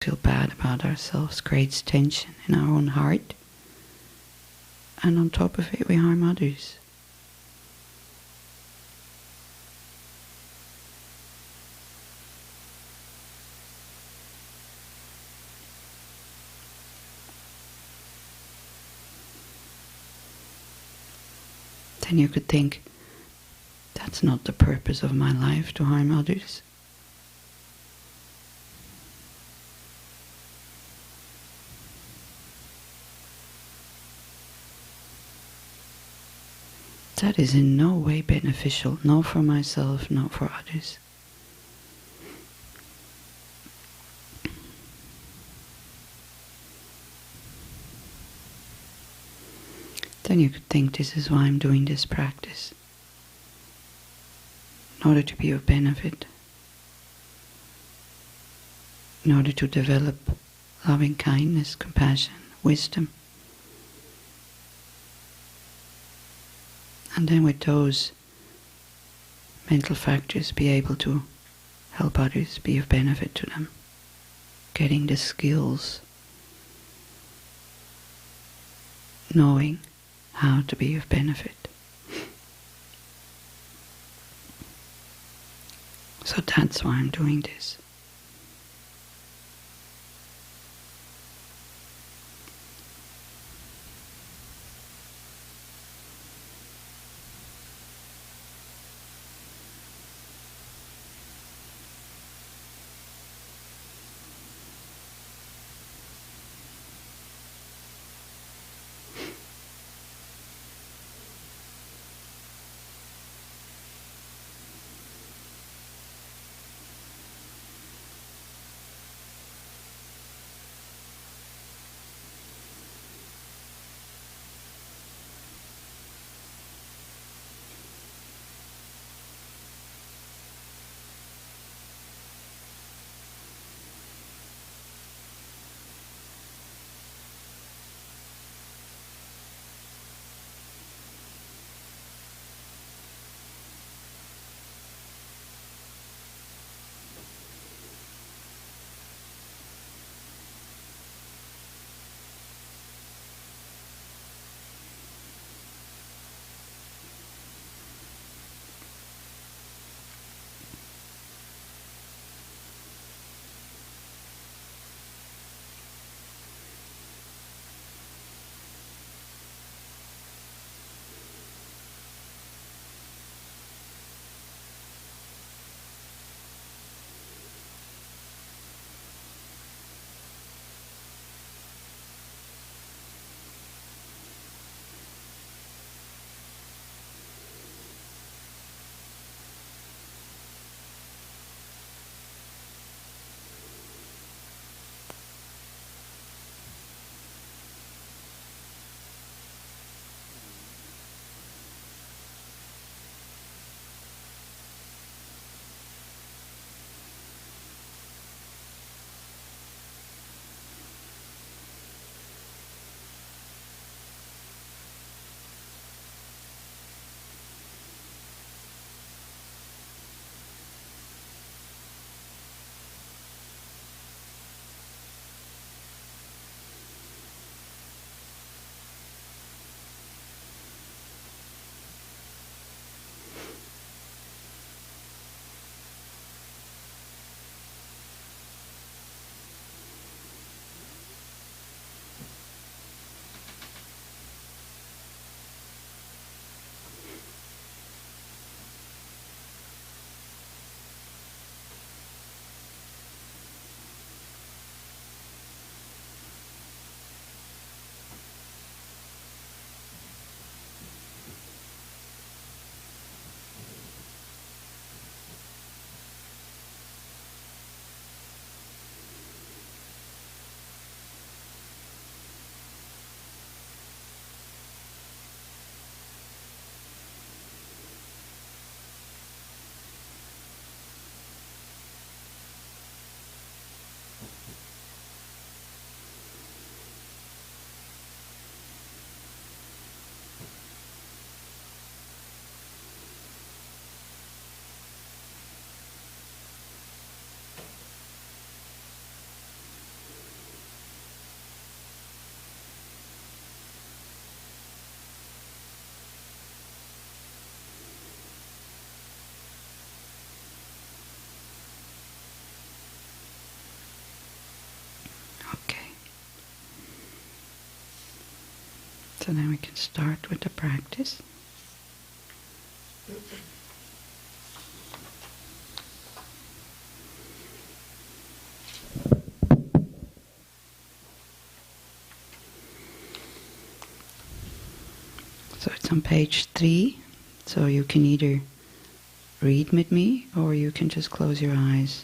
feel bad about ourselves, creates tension in our own heart, and on top of it we harm others. Then you could think, that's not the purpose of my life, to harm others. That is in no way beneficial, not for myself, not for others. Then you could think, this is why I'm doing this practice. In order to be of benefit. In order to develop loving kindness, compassion, wisdom. And then with those mental factors be able to help others, be of benefit to them. Getting the skills, knowing how to be of benefit. So that's why I'm doing this. So then we can start with the practice. So it's on page 3, so you can either read with me or you can just close your eyes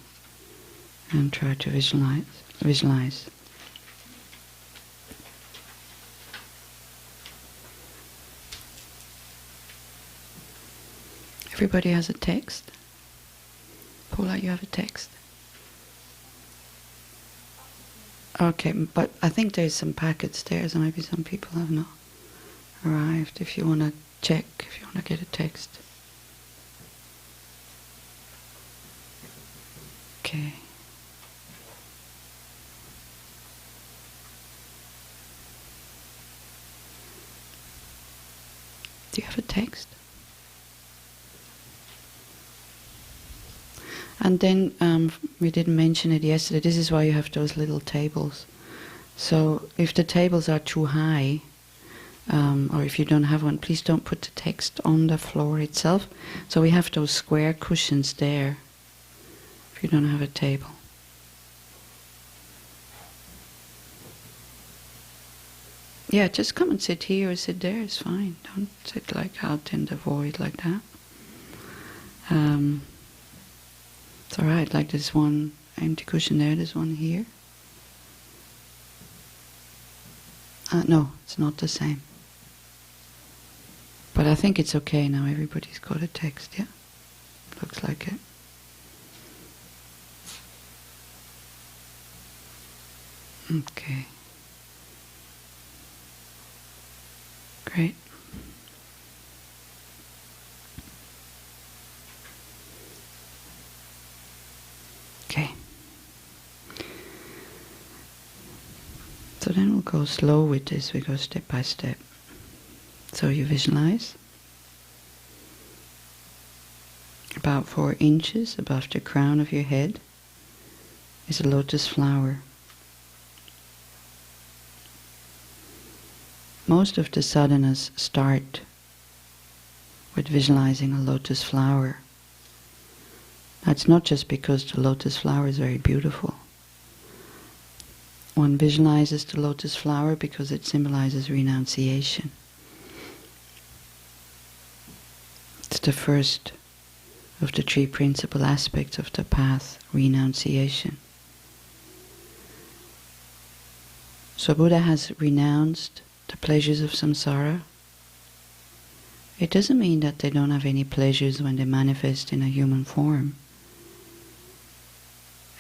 and try to visualize. Everybody has a text? Paula, you have a text? Okay, but I think there's some packets there, so maybe some people have not arrived. If you want to check, if you want to get a text. Okay. Do you have a text? And then, we didn't mention it yesterday, this is why you have those little tables. So, if the tables are too high, or if you don't have one, please don't put the text on the floor itself. So we have those square cushions there, if you don't have a table. Yeah, just come and sit here or sit there, it's fine. Don't sit like out in the void like that. It's alright, like there's one empty cushion there, there's one here. No, it's not the same. But I think it's okay now, everybody's got a text, yeah? Looks like it. Okay. Great. Okay. So then we'll go slow with this, we go step by step. So you visualize about 4 inches above the crown of your head is a lotus flower. Most of the sadhanas start with visualizing a lotus flower. That's not just because the lotus flower is very beautiful. One visualizes the lotus flower because it symbolizes renunciation. It's the first of the 3 principal aspects of the path, renunciation. So Buddha has renounced the pleasures of samsara. It doesn't mean that they don't have any pleasures when they manifest in a human form.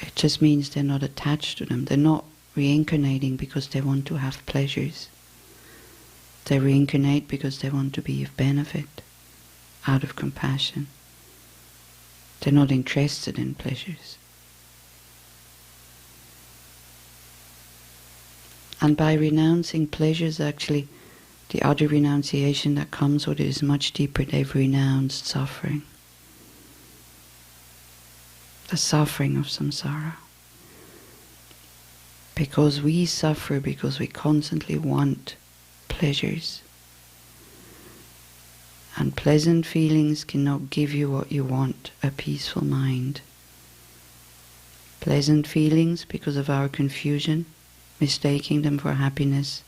It just means they're not attached to them. They're not reincarnating because they want to have pleasures. They reincarnate because they want to be of benefit, out of compassion. They're not interested in pleasures. And by renouncing pleasures, actually, the other renunciation that comes with it is much deeper. They've renounced suffering. The suffering of samsara. Because we suffer because we constantly want pleasures. And pleasant feelings cannot give you what you want, a peaceful mind. Pleasant feelings, because of our confusion, mistaking them for happiness,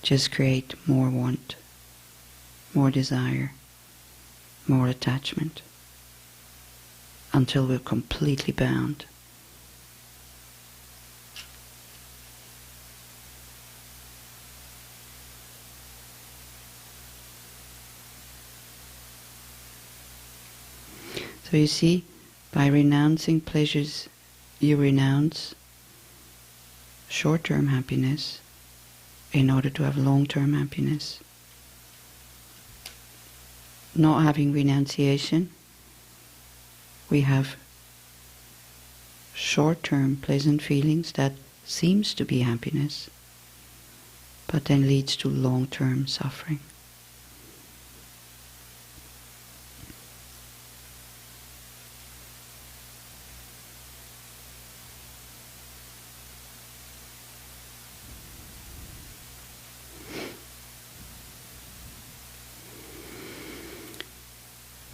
just create more want, more desire, more attachment, until we're completely bound. So you see, by renouncing pleasures, you renounce short-term happiness in order to have long-term happiness. Not having renunciation, we have short-term pleasant feelings that seems to be happiness, but then leads to long-term suffering.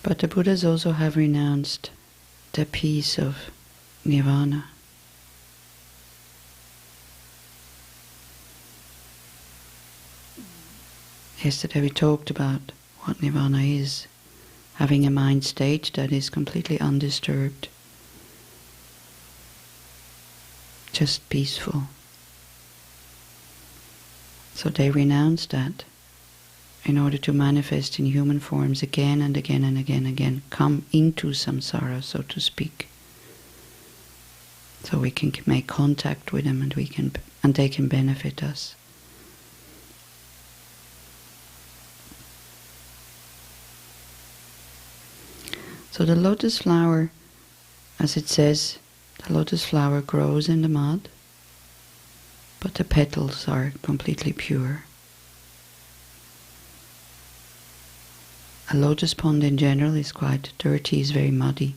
But the Buddhas also have renounced the peace of nirvana. Yesterday we talked about what nirvana is, having a mind state that is completely undisturbed, just peaceful. So they renounced that in order to manifest in human forms again and again and again and again, come into samsara, so to speak. So we can make contact with them, and they can benefit us. So the lotus flower, as it says, the lotus flower grows in the mud, but the petals are completely pure. A lotus pond in general is quite dirty, is very muddy.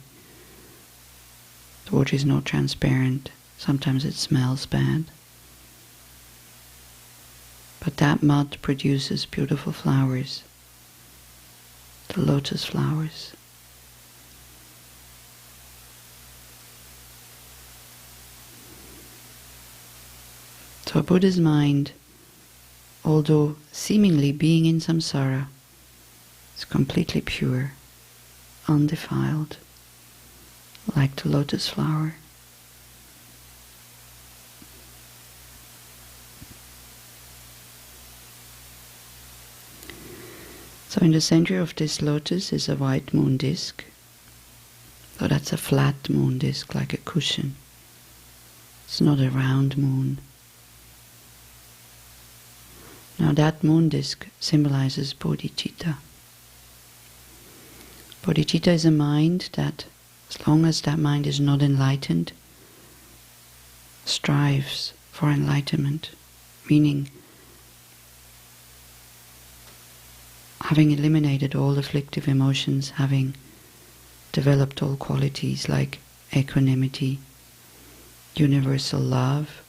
The water is not transparent. Sometimes it smells bad. But that mud produces beautiful flowers, the lotus flowers. So a Buddha's mind, although seemingly being in samsara, is completely pure, undefiled, like the lotus flower. So in the center of this lotus is a white moon disk. So that's a flat moon disk, like a cushion. It's not a round moon. Now that moon disk symbolizes bodhicitta. Bodhicitta is a mind that, as long as that mind is not enlightened, strives for enlightenment, meaning having eliminated all afflictive emotions, having developed all qualities like equanimity, universal love,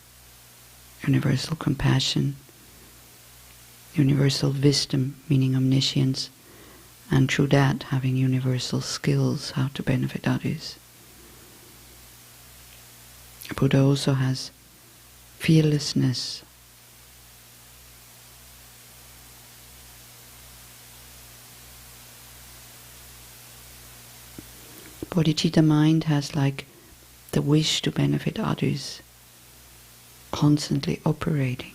universal compassion, universal wisdom, meaning omniscience, and through that having universal skills how to benefit others. Buddha also has fearlessness. Bodhicitta mind has like the wish to benefit others, constantly operating.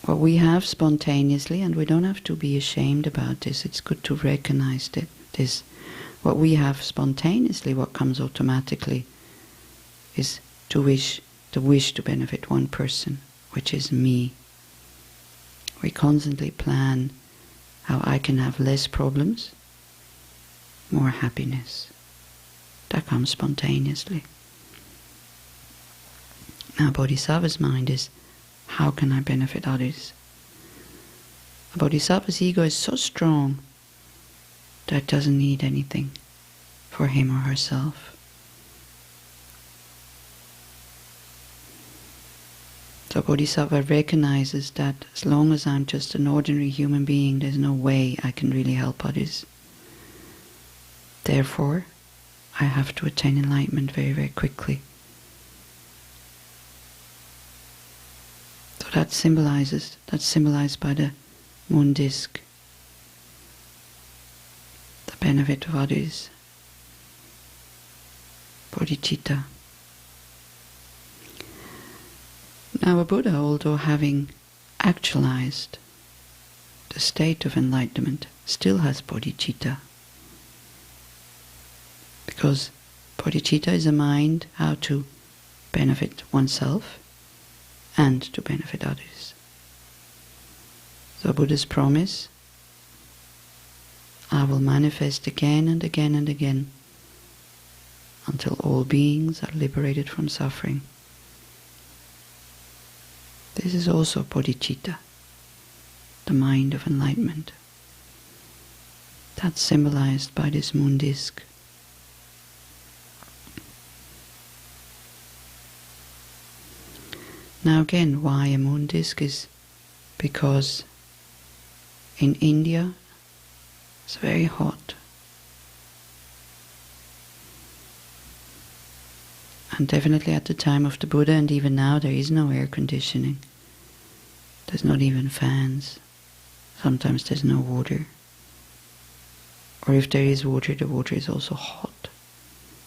What we have spontaneously, and we don't have to be ashamed about this, it's good to recognize this. What we have spontaneously, what comes automatically, is the wish to benefit one person, which is me. We constantly plan how I can have less problems, more happiness. That comes spontaneously. Now Bodhisattva's mind is, how can I benefit others? A Bodhisattva's ego is so strong that it doesn't need anything for him or herself. So Bodhisattva recognizes that as long as I'm just an ordinary human being, there's no way I can really help others. Therefore, I have to attain enlightenment very, very quickly. So that's symbolized by the moon disk, the benefit of others, bodhicitta. Now a Buddha, although having actualized the state of enlightenment, still has bodhicitta. Because bodhicitta is a mind how to benefit oneself and to benefit others. So Buddha's promise, I will manifest again and again and again until all beings are liberated from suffering. This is also bodhicitta, the mind of enlightenment. That's symbolized by this moon disk. Now again, why a moon disk is because in India It's very hot. And definitely at the time of the Buddha, and even now, there is no air conditioning. There's not even fans. Sometimes there's no water. Or if there is water, the water is also hot,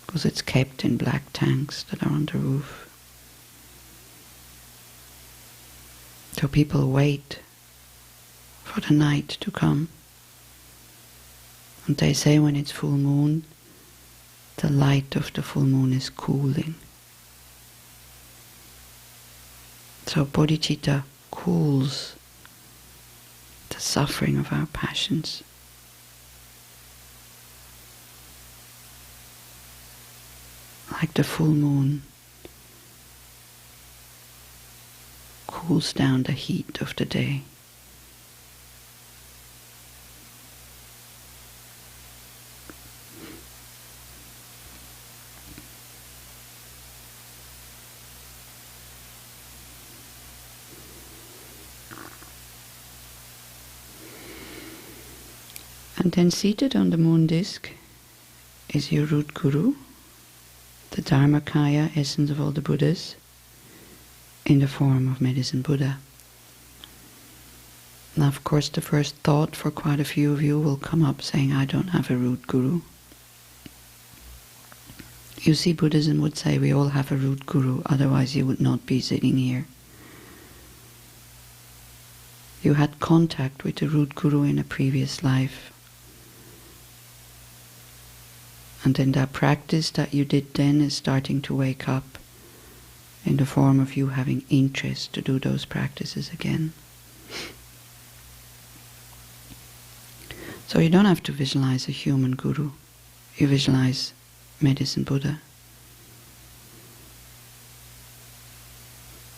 because it's kept in black tanks that are on the roof. So people wait for the night to come. And they say when it's full moon, the light of the full moon is cooling. So bodhicitta cools the suffering of our passions. Like the full moon cools down the heat of the day. And then seated on the moon disk is your root guru, the Dharmakaya, essence of all the Buddhas, in the form of Medicine Buddha. Now, of course, the first thought for quite a few of you will come up saying, I don't have a root guru. You see, Buddhism would say we all have a root guru, otherwise you would not be sitting here. You had contact with the root guru in a previous life. And then that practice that you did then is starting to wake up in the form of you having interest to do those practices again. So you don't have to visualize a human guru. You visualize Medicine Buddha.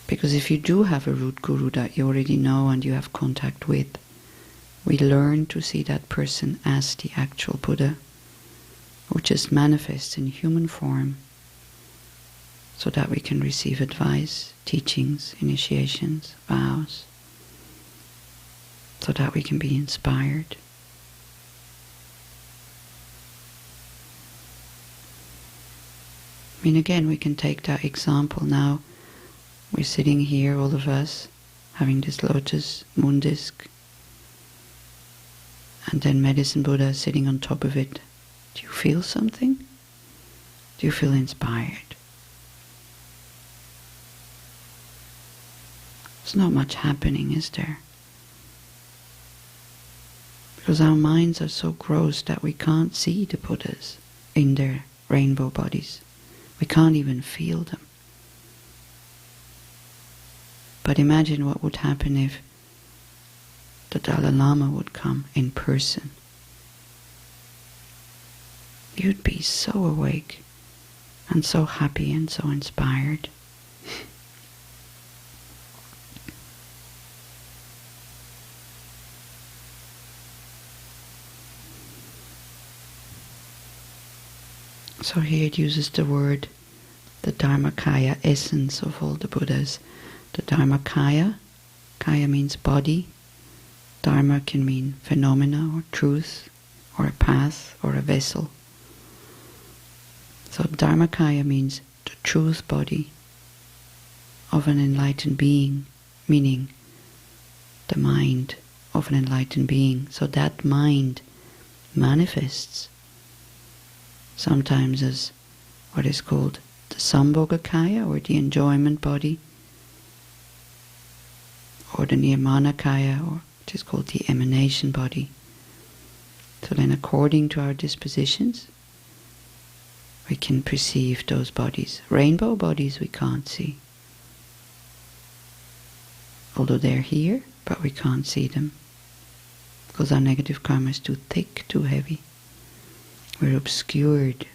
Because if you do have a root guru that you already know and you have contact with, we learn to see that person as the actual Buddha, which just manifests in human form, so that we can receive advice, teachings, initiations, vows, so that we can be inspired. I mean, again, we can take that example now. We're sitting here, all of us, having this lotus moon disk, and then Medicine Buddha sitting on top of it. Do you feel something? Do you feel inspired? There's not much happening, is there? Because our minds are so gross that we can't see the Buddhas in their rainbow bodies. We can't even feel them. But imagine what would happen if the Dalai Lama would come in person. You'd be so awake and so happy and so inspired. So here it uses the word, the Dharmakaya, essence of all the Buddhas. The Dharmakaya, Kaya means body, Dharma can mean phenomena or truth or a path or a vessel. So Dharmakaya means the truth body of an enlightened being, meaning the mind of an enlightened being. So that mind manifests sometimes as what is called the Sambhogakaya, or the enjoyment body, or the Nirmanakaya, or which is called the emanation body. So then according to our dispositions, we can perceive those bodies. Rainbow bodies we can't see. Although they're here, but we can't see them. Because our negative karma is too thick, too heavy. We're obscured.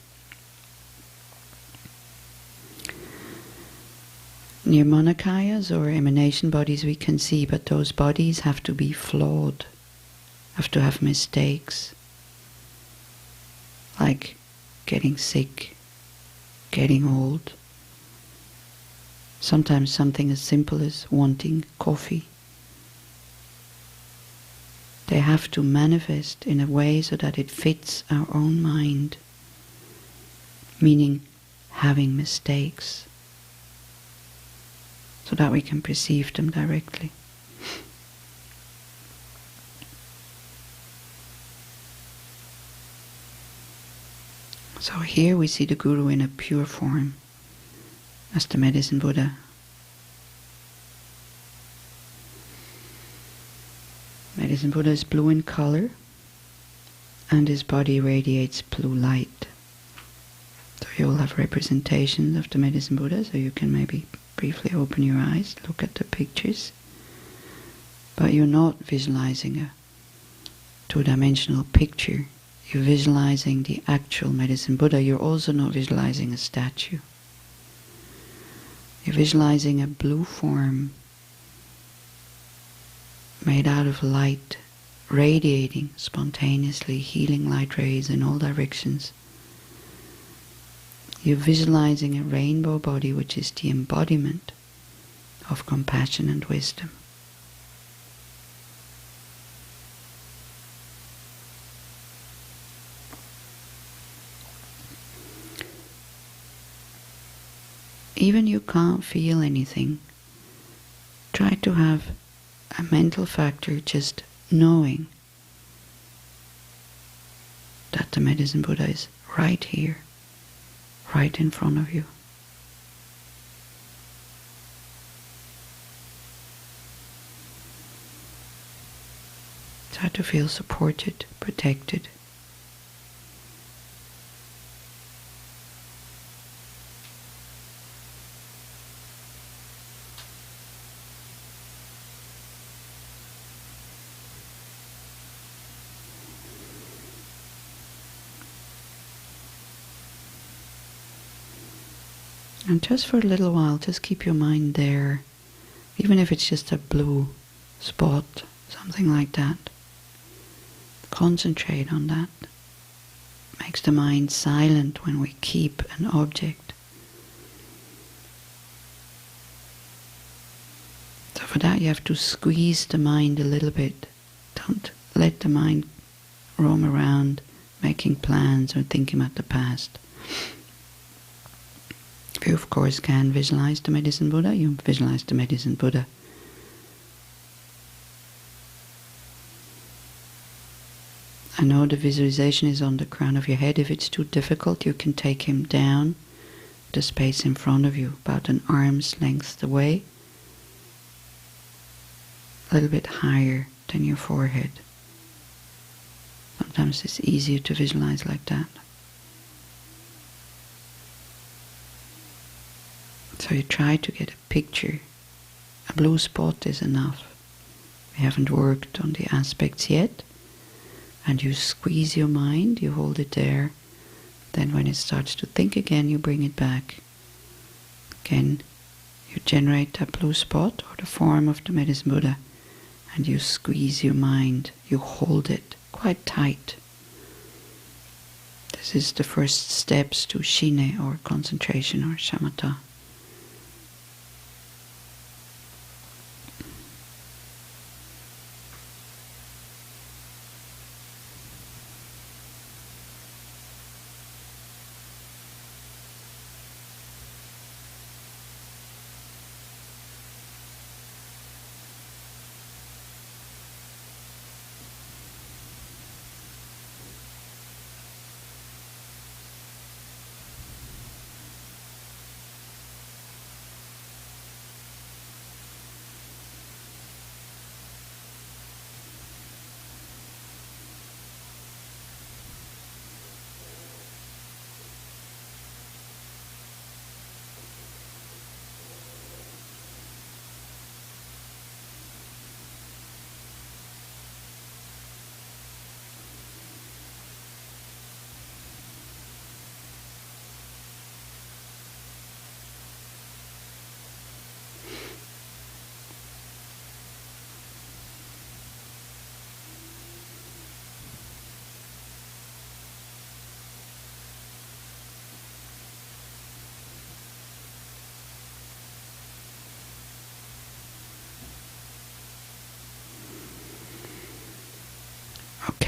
Nirmanakayas or emanation bodies we can see, but those bodies have to be flawed, have to have mistakes, like getting sick, getting old. Sometimes something as simple as wanting coffee. They have to manifest in a way so that it fits our own mind, meaning having mistakes, so that we can perceive them directly. So here we see the Guru in a pure form, as the Medicine Buddha. Medicine Buddha is blue in color, and his body radiates blue light. So you'll have representations of the Medicine Buddha, so you can maybe briefly open your eyes, look at the pictures. But you're not visualizing a two-dimensional picture. You're visualizing the actual Medicine Buddha. You're also not visualizing a statue. You're visualizing a blue form made out of light, radiating spontaneously, healing light rays in all directions. You're visualizing a rainbow body, which is the embodiment of compassion and wisdom. Even you can't feel anything, try to have a mental factor just knowing that the Medicine Buddha is right here, right in front of you. Try to feel supported, protected. And just for a little while, just keep your mind there, even if it's just a blue spot, something like that. Concentrate on that. Makes the mind silent when we keep an object. So for that you have to squeeze the mind a little bit. Don't let the mind roam around making plans or thinking about the past. If you of course can visualize the Medicine Buddha, you visualize the Medicine Buddha. I know the visualization is on the crown of your head. If it's too difficult, you can take him down the space in front of you, about an arm's length away, a little bit higher than your forehead. Sometimes it's easier to visualize like that. So you try to get a picture. A blue spot is enough. We haven't worked on the aspects yet. And you squeeze your mind, you hold it there. Then when it starts to think again, you bring it back. Again, you generate that blue spot or the form of the Medicine Buddha. And you squeeze your mind, you hold it quite tight. This is the first steps to shine or concentration or shamatha.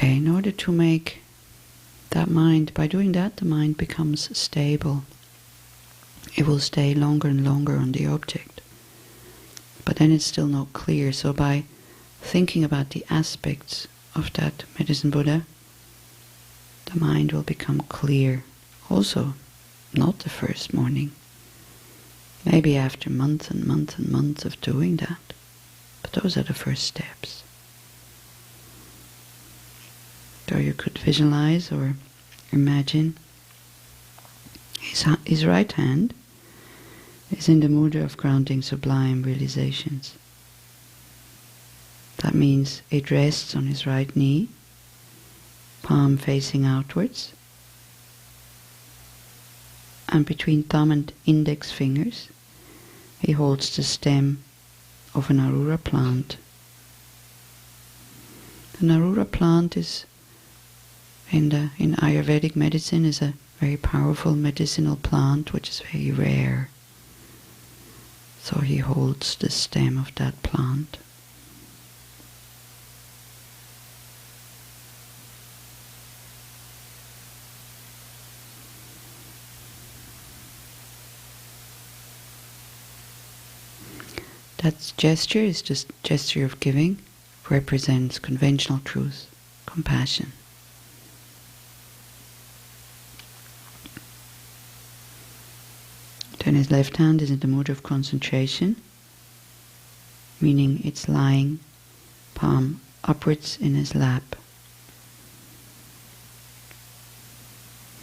Okay, in order to make that mind, by doing that, the mind becomes stable. It will stay longer and longer on the object. But then it's still not clear, so by thinking about the aspects of that medicine Buddha, the mind will become clear. Also, not the first morning. Maybe after months and months and months of doing that. But those are the first steps. So you could visualize or imagine his right hand is in the mudra of grounding sublime realizations. That means it rests on his right knee, palm facing outwards, and between thumb and index fingers he holds the stem of an arura plant. The arura plant is in Ayurvedic medicine is a very powerful medicinal plant which is very rare. So he holds the stem of that plant. That gesture is just gesture of giving, represents conventional truth, compassion. Then his left hand is in the mudra of concentration, meaning it's lying palm upwards in his lap.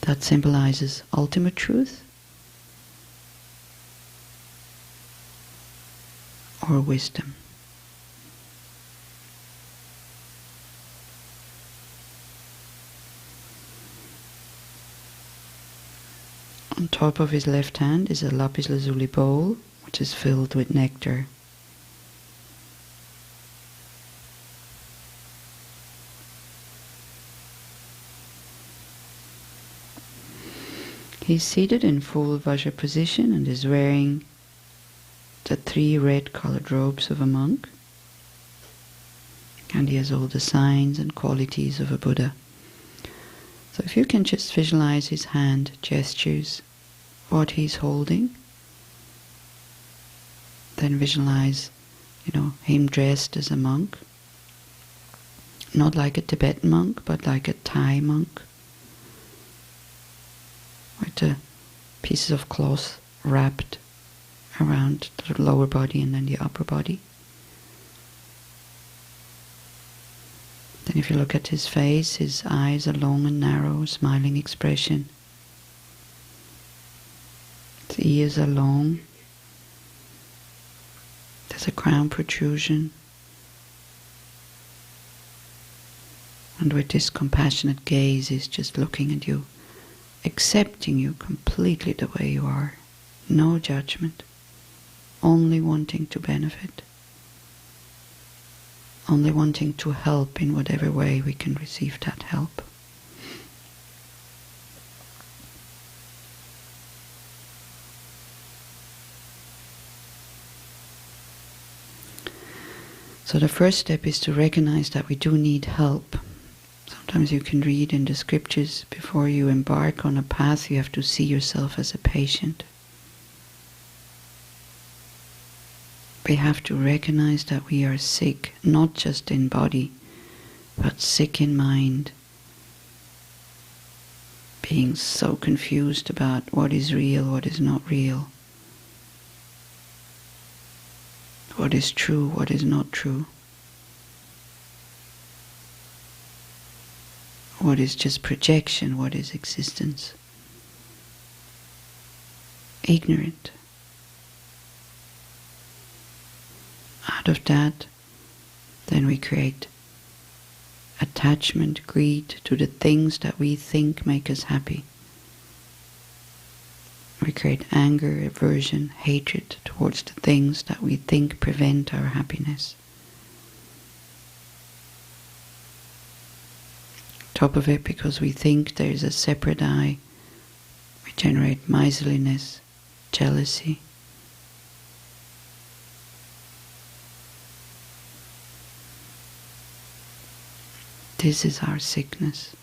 That symbolizes ultimate truth or wisdom. On top of his left hand is a lapis lazuli bowl, which is filled with nectar. He's seated in full Vajra position and is wearing the 3 red-colored robes of a monk. And he has all the signs and qualities of a Buddha. So if you can just visualize his hand gestures, what he's holding, then visualize, him dressed as a monk. Not like a Tibetan monk, but like a Thai monk. With the pieces of cloth wrapped around the lower body and then the upper body. Then if you look at his face, his eyes are long and narrow, smiling expression. His ears are long. There's a crown protrusion. And with this compassionate gaze, he's just looking at you, accepting you completely the way you are. No judgment. Only wanting to benefit. Only wanting to help in whatever way we can receive that help. So the first step is to recognize that we do need help. Sometimes you can read in the scriptures, before you embark on a path, you have to see yourself as a patient. We have to recognize that we are sick, not just in body, but sick in mind. Being so confused about what is real, what is not real. What is true, what is not true. What is just projection, what is existence. Ignorant. Out of that, then we create attachment, greed to the things that we think make us happy. We create anger, aversion, hatred towards the things that we think prevent our happiness. Top of it, because we think there is a separate I, we generate miserliness, jealousy. This is our sickness.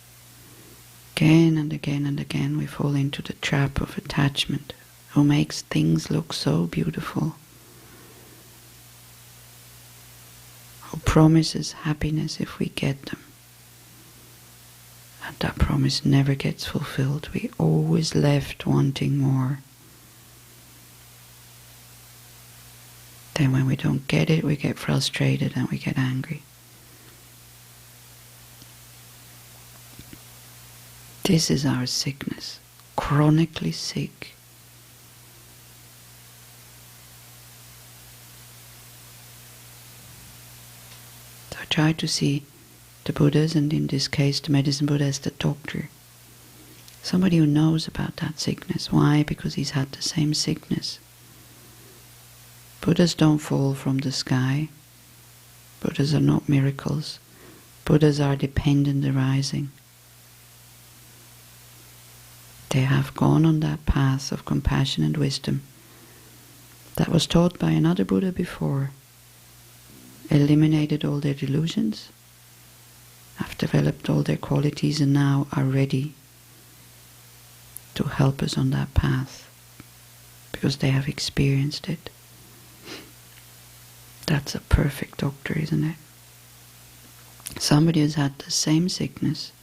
Again and again and again we fall into the trap of attachment, who makes things look so beautiful, who promises happiness if we get them. And that promise never gets fulfilled. We always left wanting more. Then when we don't get it, we get frustrated and we get angry. This is our sickness, chronically sick. So I try to see the Buddhas, and in this case the medicine Buddha, as the doctor. Somebody who knows about that sickness. Why? Because he's had the same sickness. Buddhas don't fall from the sky. Buddhas are not miracles. Buddhas are dependent arising. They have gone on that path of compassion and wisdom that was taught by another Buddha before, eliminated all their delusions, have developed all their qualities, and now are ready to help us on that path because they have experienced it. That's a perfect doctor, isn't it? Somebody who's had the same sickness,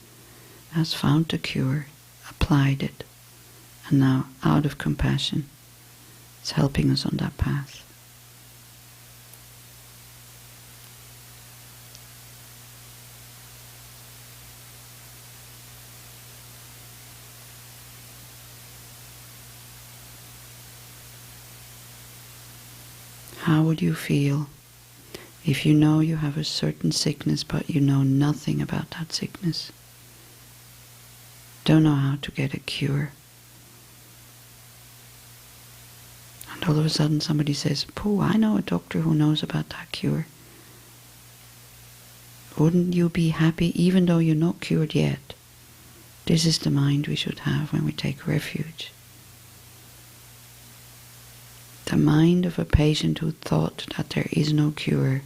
has found the cure, applied it, and now, out of compassion, is helping us on that path. How would you feel if you know you have a certain sickness but you know nothing about that sickness? Don't know how to get a cure. And all of a sudden somebody says, "Pooh, I know a doctor who knows about that cure." Wouldn't you be happy even though you're not cured yet? This is the mind we should have when we take refuge. The mind of a patient who thought that there is no cure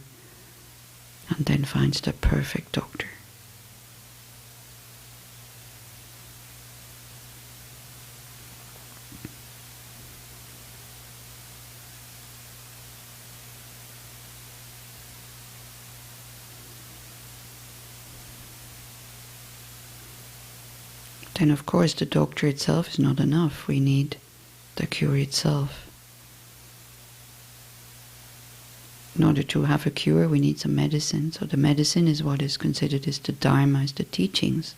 and then finds the perfect doctor. Then of course the doctor itself is not enough. We need the cure itself. In order to have a cure, we need some medicine. So the medicine is what is considered as the Dharma, is the teachings.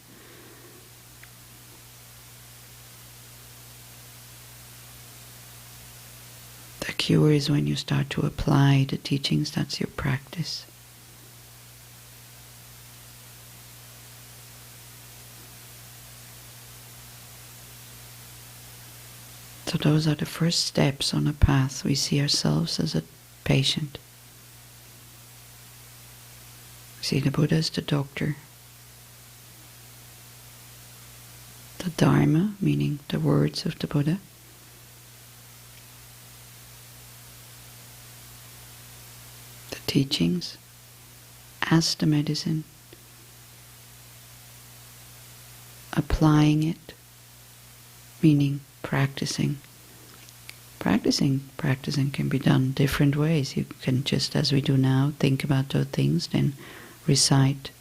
The cure is when you start to apply the teachings. That's your practice. So those are the first steps on a path. We see ourselves as a patient. See the Buddha as the doctor. The Dharma, meaning the words of the Buddha. The teachings as the medicine. Applying it, meaning practicing. Practicing can be done different ways. You can just, as we do now, think about those things, then recite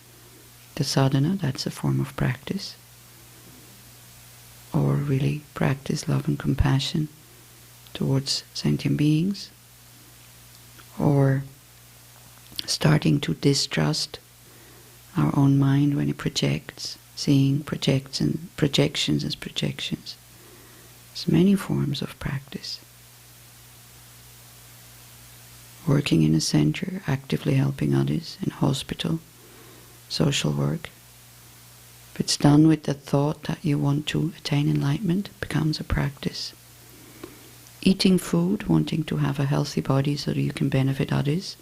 the sadhana, that's a form of practice. Or really practice love and compassion towards sentient beings. Or starting to distrust our own mind when it projects, seeing projections as projections. There's many forms of practice. Working in a center, actively helping others, in a hospital, social work. If it's done with the thought that you want to attain enlightenment, it becomes a practice. Eating food, wanting to have a healthy body so that you can benefit others,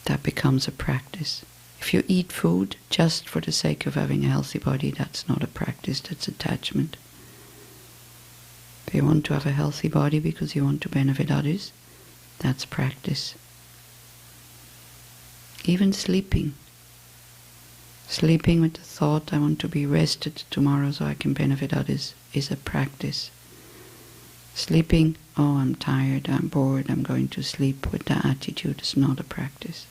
that becomes a practice. If you eat food just for the sake of having a healthy body, that's not a practice, that's attachment. If you want to have a healthy body because you want to benefit others, that's practice. Even sleeping, Sleeping with the thought, I want to be rested tomorrow so I can benefit others, is a practice. Sleeping, oh, I'm tired, I'm bored, I'm going to sleep, with that attitude is not a practice.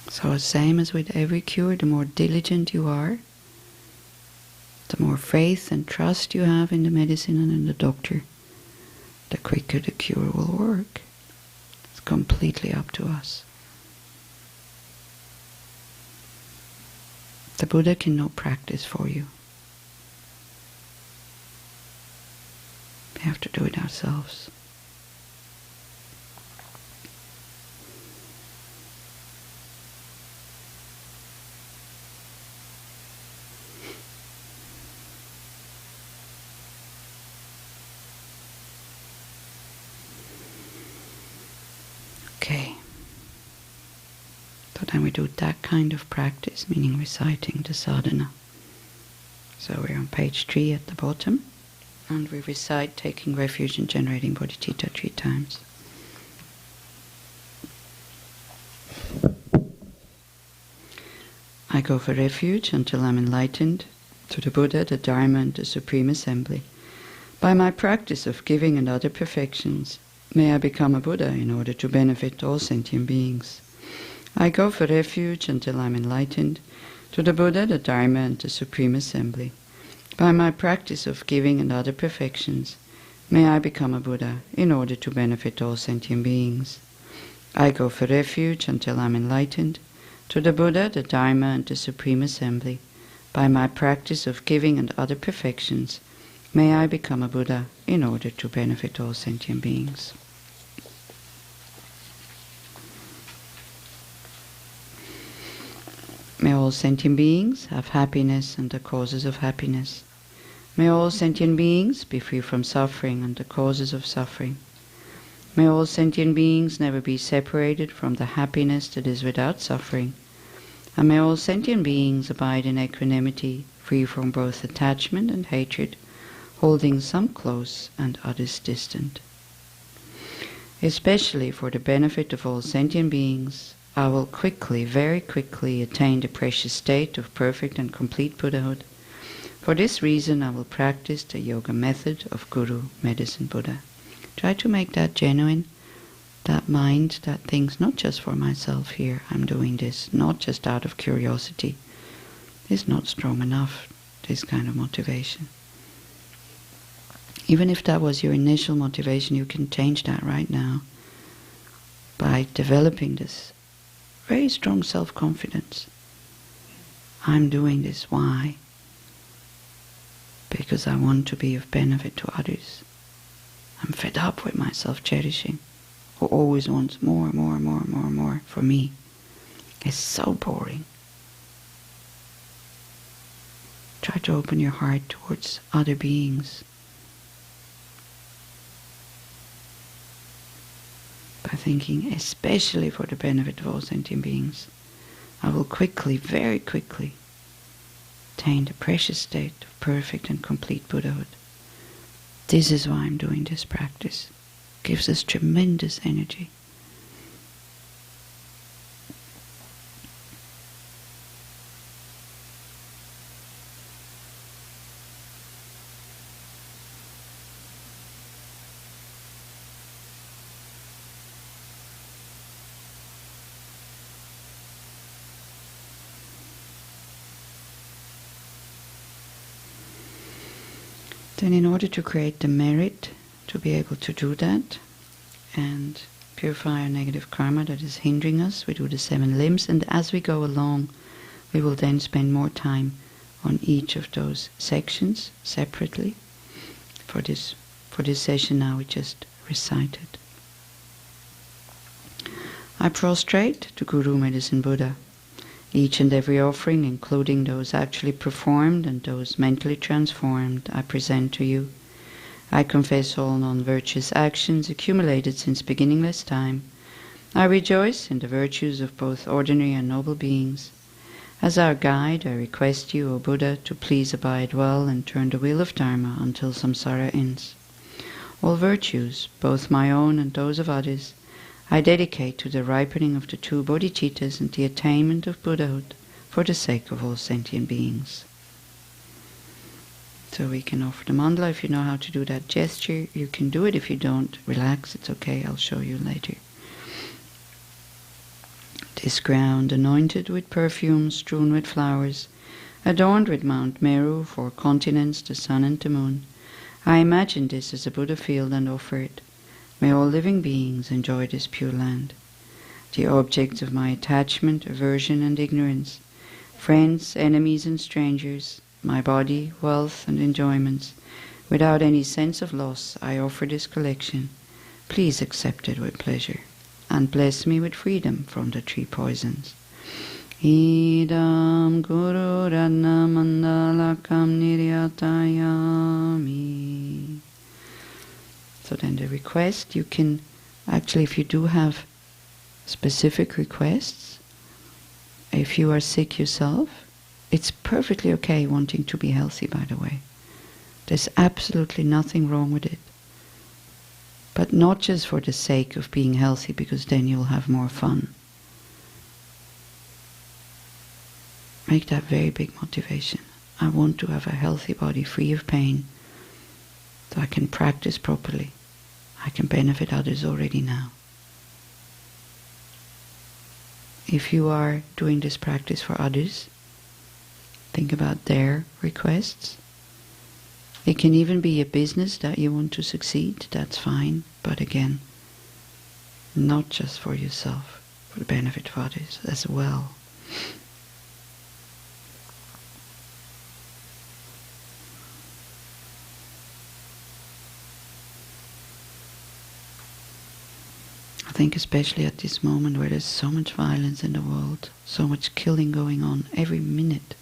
So same as with every cure, the more diligent you are, the more faith and trust you have in the medicine and in the doctor, the quicker the cure will work. It's completely up to us. The Buddha cannot practice for you. We have to do it ourselves. Okay. So then we do that kind of practice, meaning reciting the sadhana. So we're on page 3 at the bottom, and we recite taking refuge in generating bodhicitta 3 times. I go for refuge until I'm enlightened to the Buddha, the Dharma, and the Supreme Assembly. By my practice of giving and other perfections, may I become a Buddha in order to benefit all sentient beings. I go for refuge until I'm enlightened to the Buddha, the Dharma, and the Supreme Assembly. By my practice of giving and other perfections, may I become a Buddha in order to benefit all sentient beings. I go for refuge until I'm enlightened to the Buddha, the Dharma, and the Supreme Assembly. By my practice of giving and other perfections, may I become a Buddha in order to benefit all sentient beings. May all sentient beings have happiness and the causes of happiness. May all sentient beings be free from suffering and the causes of suffering. May all sentient beings never be separated from the happiness that is without suffering. And may all sentient beings abide in equanimity, free from both attachment and hatred, holding some close and others distant. Especially for the benefit of all sentient beings, I will quickly, very quickly, attain the precious state of perfect and complete Buddhahood. For this reason I will practice the yoga method of Guru, Medicine Buddha. Try to make that genuine, that mind that thinks not just for myself here, I'm doing this, not just out of curiosity. It's not strong enough, this kind of motivation. Even if that was your initial motivation, you can change that right now by developing this very strong self-confidence. I'm doing this. Why? Because I want to be of benefit to others. I'm fed up with my self-cherishing, who always wants more for me. It's so boring. Try to open your heart towards other beings by thinking, especially for the benefit of all sentient beings, I will quickly, very quickly, attain the precious state of perfect and complete Buddhahood. This is why I'm doing this practice. It gives us tremendous energy. Then in order to create the merit to be able to do that and purify our negative karma that is hindering us, we do the 7 limbs, and as we go along we will then spend more time on each of those sections separately. For this session now we just recited. I prostrate to Guru Medicine Buddha. Each and every offering, including those actually performed and those mentally transformed, I present to you. I confess all non-virtuous actions accumulated since beginningless time. I rejoice in the virtues of both ordinary and noble beings. As our guide, I request you, O Buddha, to please abide well and turn the wheel of Dharma until samsara ends. All virtues, both my own and those of others, I dedicate to the ripening of the two bodhicittas and the attainment of Buddhahood for the sake of all sentient beings. So we can offer the mandala. If you know how to do that gesture, you can do it. If you don't, relax, it's okay, I'll show you later. This ground, anointed with perfumes, strewn with flowers, adorned with Mount Meru, 4 continents, the sun and the moon, I imagine this as a Buddha field and offer it. May all living beings enjoy this pure land. The objects of my attachment, aversion and ignorance, friends, enemies and strangers, my body, wealth and enjoyments, without any sense of loss, I offer this collection. Please accept it with pleasure, and bless me with freedom from the 3 poisons. Idam Guru Ratna Mandalakam Niryatayami. So then the request, you can, actually if you do have specific requests, if you are sick yourself, it's perfectly okay wanting to be healthy, by the way. There's absolutely nothing wrong with it. But not just for the sake of being healthy, because then you'll have more fun. Make that very big motivation. I want to have a healthy body, free of pain, so I can practice properly. I can benefit others already now. If you are doing this practice for others, think about their requests. It can even be a business that you want to succeed, that's fine, but again, not just for yourself, for the benefit of others as well. I think especially at this moment where there's so much violence in the world, so much killing going on every minute,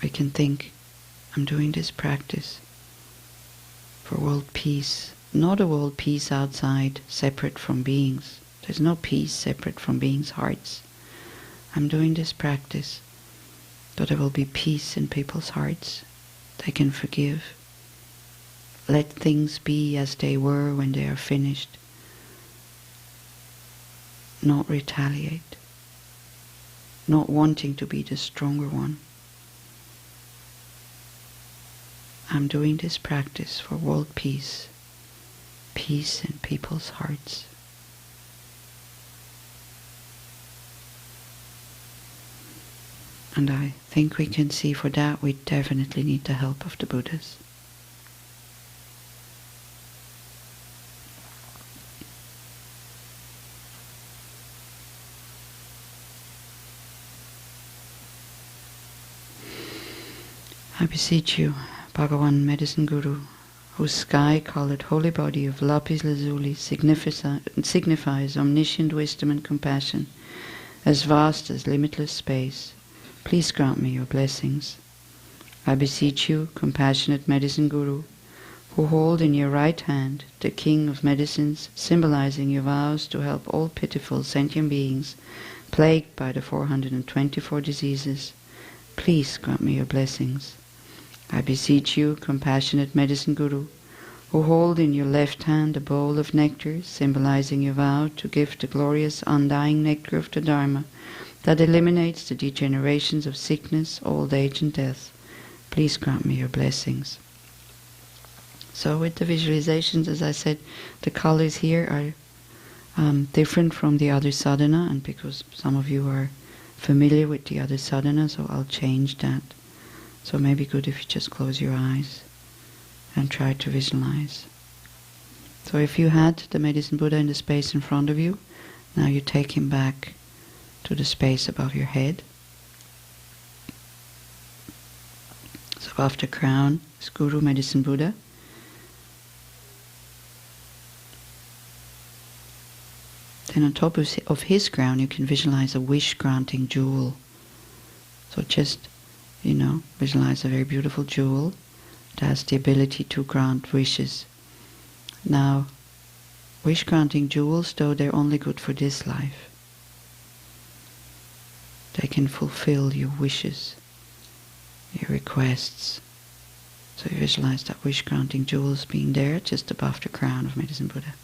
we can think, I'm doing this practice for world peace, not a world peace outside, separate from beings. There's no peace separate from beings' hearts. I'm doing this practice so there will be peace in people's hearts. They can forgive. Let things be as they were when they are finished. Not retaliate. Not wanting to be the stronger one. I'm doing this practice for world peace. Peace in people's hearts. And I think we can see for that we definitely need the help of the Buddhas. I beseech you, Bhagavan Medicine Guru, whose sky colored holy body of lapis lazuli signifies omniscient wisdom and compassion, as vast as limitless space, please grant me your blessings. I beseech you, compassionate Medicine Guru, who hold in your right hand the king of medicines, symbolizing your vows to help all pitiful sentient beings plagued by the 424 diseases, please grant me your blessings. I beseech you, compassionate Medicine Guru, who hold in your left hand a bowl of nectar, symbolizing your vow to give the glorious undying nectar of the Dharma that eliminates the degenerations of sickness, old age and death. Please grant me your blessings. So with the visualizations, as I said, the colors here are different from the other sadhana, and because some of you are familiar with the other sadhana, so I'll change that. So it may be good if you just close your eyes and try to visualize. So if you had the Medicine Buddha in the space in front of you, now you take him back to the space above your head. So above the crown is Guru Medicine Buddha. Then on top of his crown you can visualize a wish-granting jewel. So just visualize a very beautiful jewel that has the ability to grant wishes. Now, wish-granting jewels, though, they're only good for this life. they can fulfill your wishes, your requests. So you visualize that wish granting jewels being there just above the crown of Medicine Buddha.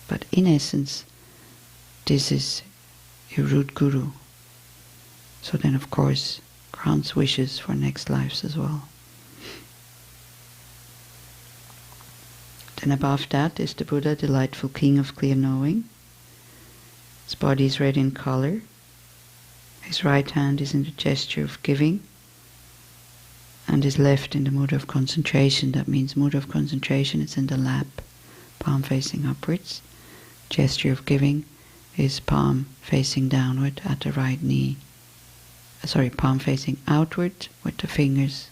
But in essence, this is your root guru. So then of course grants wishes for next lives as well. Then above that is the Buddha, delightful king of clear knowing. His body is red in color. His right hand is in the gesture of giving, and his left in the mudra of concentration. That means mudra of concentration is in the lap, palm facing upwards. Gesture of giving is palm facing downward at the right knee. Palm facing outward with the fingers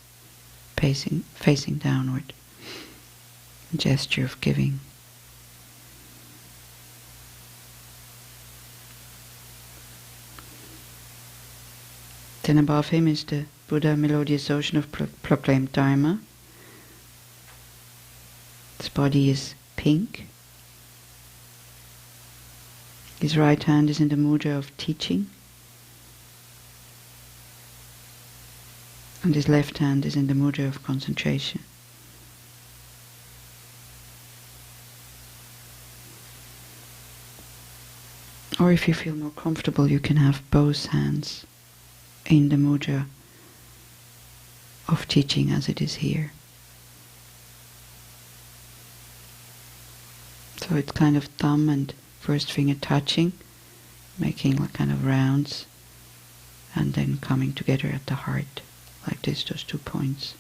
facing downward. Gesture of giving. Then above him is the Buddha, melodious ocean of proclaimed Dharma. His body is pink. His right hand is in the mudra of teaching, and his left hand is in the mudra of concentration. Or if you feel more comfortable, you can have both hands in the mudra of teaching as it is here. So it's kind of thumb and first finger touching, making like kind of rounds, and then coming together at the heart, like this, those 2 points.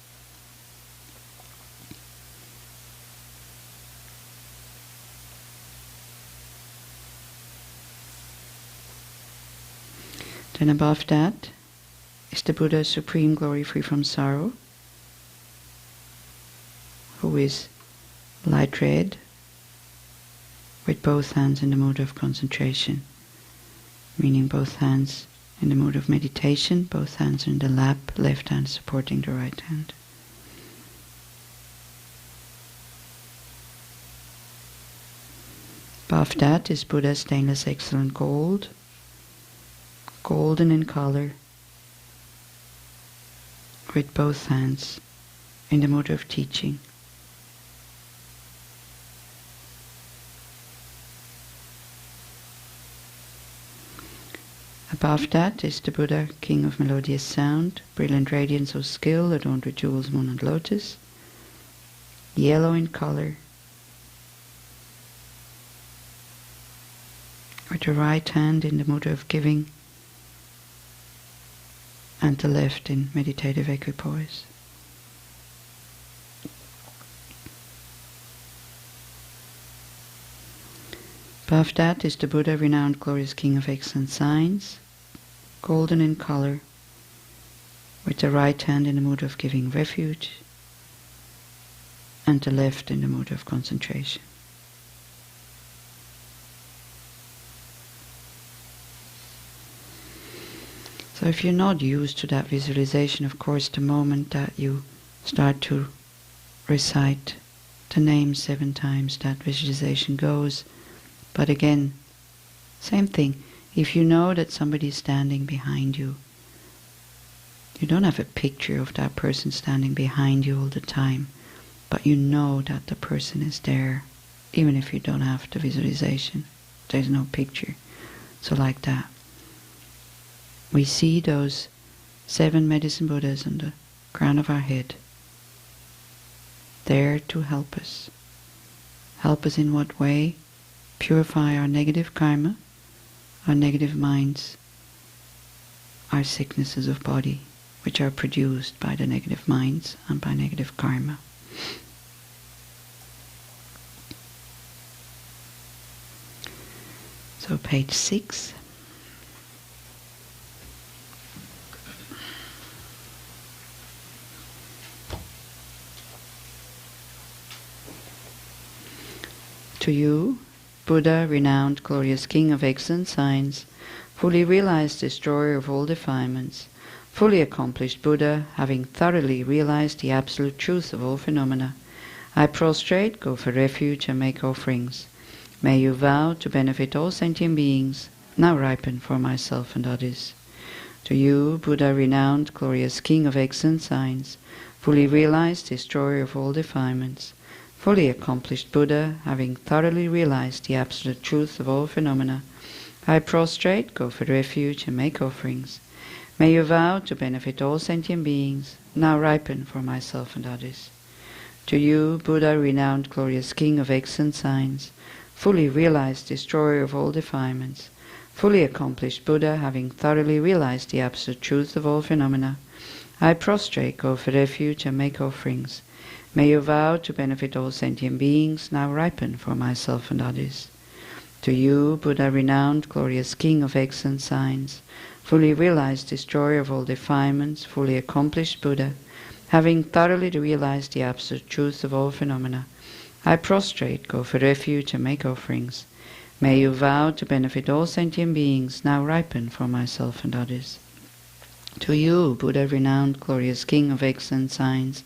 Then above that is the Buddha, supreme glory free from sorrow, who is light red, with both hands in the mudra of concentration, meaning both hands in the mudra of meditation, both hands in the lap, left hand supporting the right hand. Above that is Buddha, stainless excellent gold, golden in color, with both hands in the mudra of teaching. Above that is the Buddha, king of melodious sound, brilliant radiance of skill, adorned with jewels, moon and lotus, yellow in color, with the right hand in the mudra of giving, and the left in meditative equipoise. Above that is the Buddha, renowned glorious king of excellent signs, golden in color, with the right hand in the mudra of giving refuge, and the left in the mudra of concentration. So if you're not used to that visualization, of course, the moment that you start to recite the name 7 times, that visualization goes. But again, same thing. If you know that somebody is standing behind you, you don't have a picture of that person standing behind you all the time, but you know that the person is there, even if you don't have the visualization. There's no picture. So like that. We see those 7 medicine Buddhas on the crown of our head, there to help us. Help us in what way? Purify our negative karma, our negative minds, our sicknesses of body, which are produced by the negative minds and by negative karma. So page 6. To you, Buddha, renowned glorious king of excellent signs, fully realized destroyer of all defilements, fully accomplished Buddha, having thoroughly realized the absolute truth of all phenomena, I prostrate, go for refuge and make offerings. May you vow to benefit all sentient beings, now ripen for myself and others. To you, Buddha, renowned, glorious King of excellent signs, fully realized, destroyer of all defilements, fully accomplished Buddha, having thoroughly realized the absolute truth of all phenomena, I prostrate, go for refuge, and make offerings. May you vow to benefit all sentient beings, now ripen for myself and others. To you, Buddha, renowned, glorious King of excellent signs, fully realized, destroyer of all defilements, fully accomplished Buddha, having thoroughly realized the absolute truth of all phenomena, I prostrate, go for refuge, and make offerings. May you vow to benefit all sentient beings, now ripen for myself and others. To you, Buddha, renowned, glorious King of excellent signs, fully realized, destroyer of all defilements, fully accomplished Buddha, having thoroughly realized the absolute truth of all phenomena, I prostrate, go for refuge, and make offerings. May you vow to benefit all sentient beings, now ripen for myself and others. To you, Buddha, renowned, glorious King of excellent signs,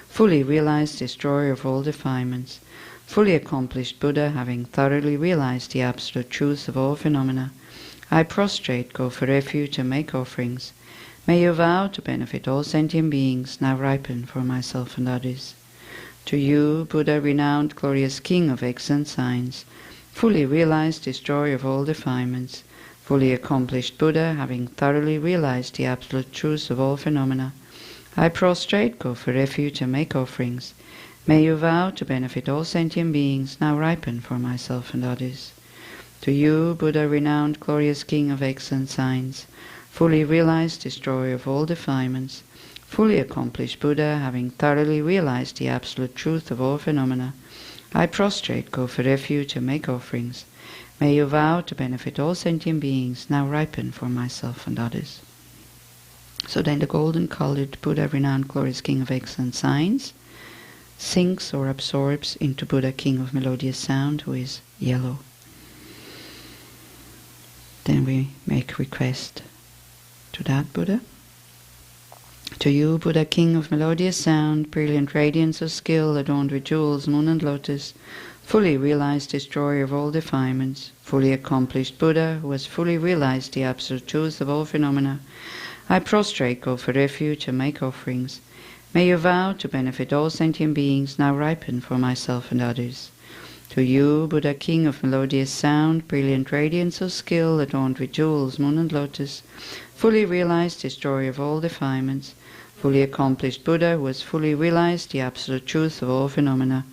fully realized, destroyer of all defilements, fully accomplished Buddha, having thoroughly realized the absolute truth of all phenomena, I prostrate, go for refuge, and make offerings. May you vow to benefit all sentient beings, now ripen for myself and others. To you, Buddha, renowned, glorious King of excellent signs, fully realized, destroyer of all defilements, fully accomplished Buddha, having thoroughly realized the absolute truth of all phenomena, I prostrate, go for refuge, and make offerings. May you vow to benefit all sentient beings, now ripen for myself and others. To you, Buddha, renowned, glorious King of excellent signs, fully realized, destroyer of all defilements, fully accomplished Buddha, having thoroughly realized the absolute truth of all phenomena, I prostrate, go for refuge, and make offerings. May you vow to benefit all sentient beings, now ripen for myself and others. So then the golden-colored Buddha, renowned, glorious King of excellent signs, sinks or absorbs into Buddha, King of melodious sound, who is yellow. Then we make request to that Buddha. To you, Buddha, King of melodious sound, brilliant radiance of skill, adorned with jewels, moon and lotus, fully realized, destroyer of all defilements, fully accomplished Buddha, who has fully realized the absolute truth of all phenomena, I prostrate, go for refuge, and make offerings. May you vow to benefit all sentient beings, now ripen for myself and others. To you, Buddha, King of melodious sound, brilliant radiance of skill, adorned with jewels, moon and lotus, fully realized, destroyer of all defilements, fully accomplished Buddha, who has fully realized the absolute truth of all phenomena,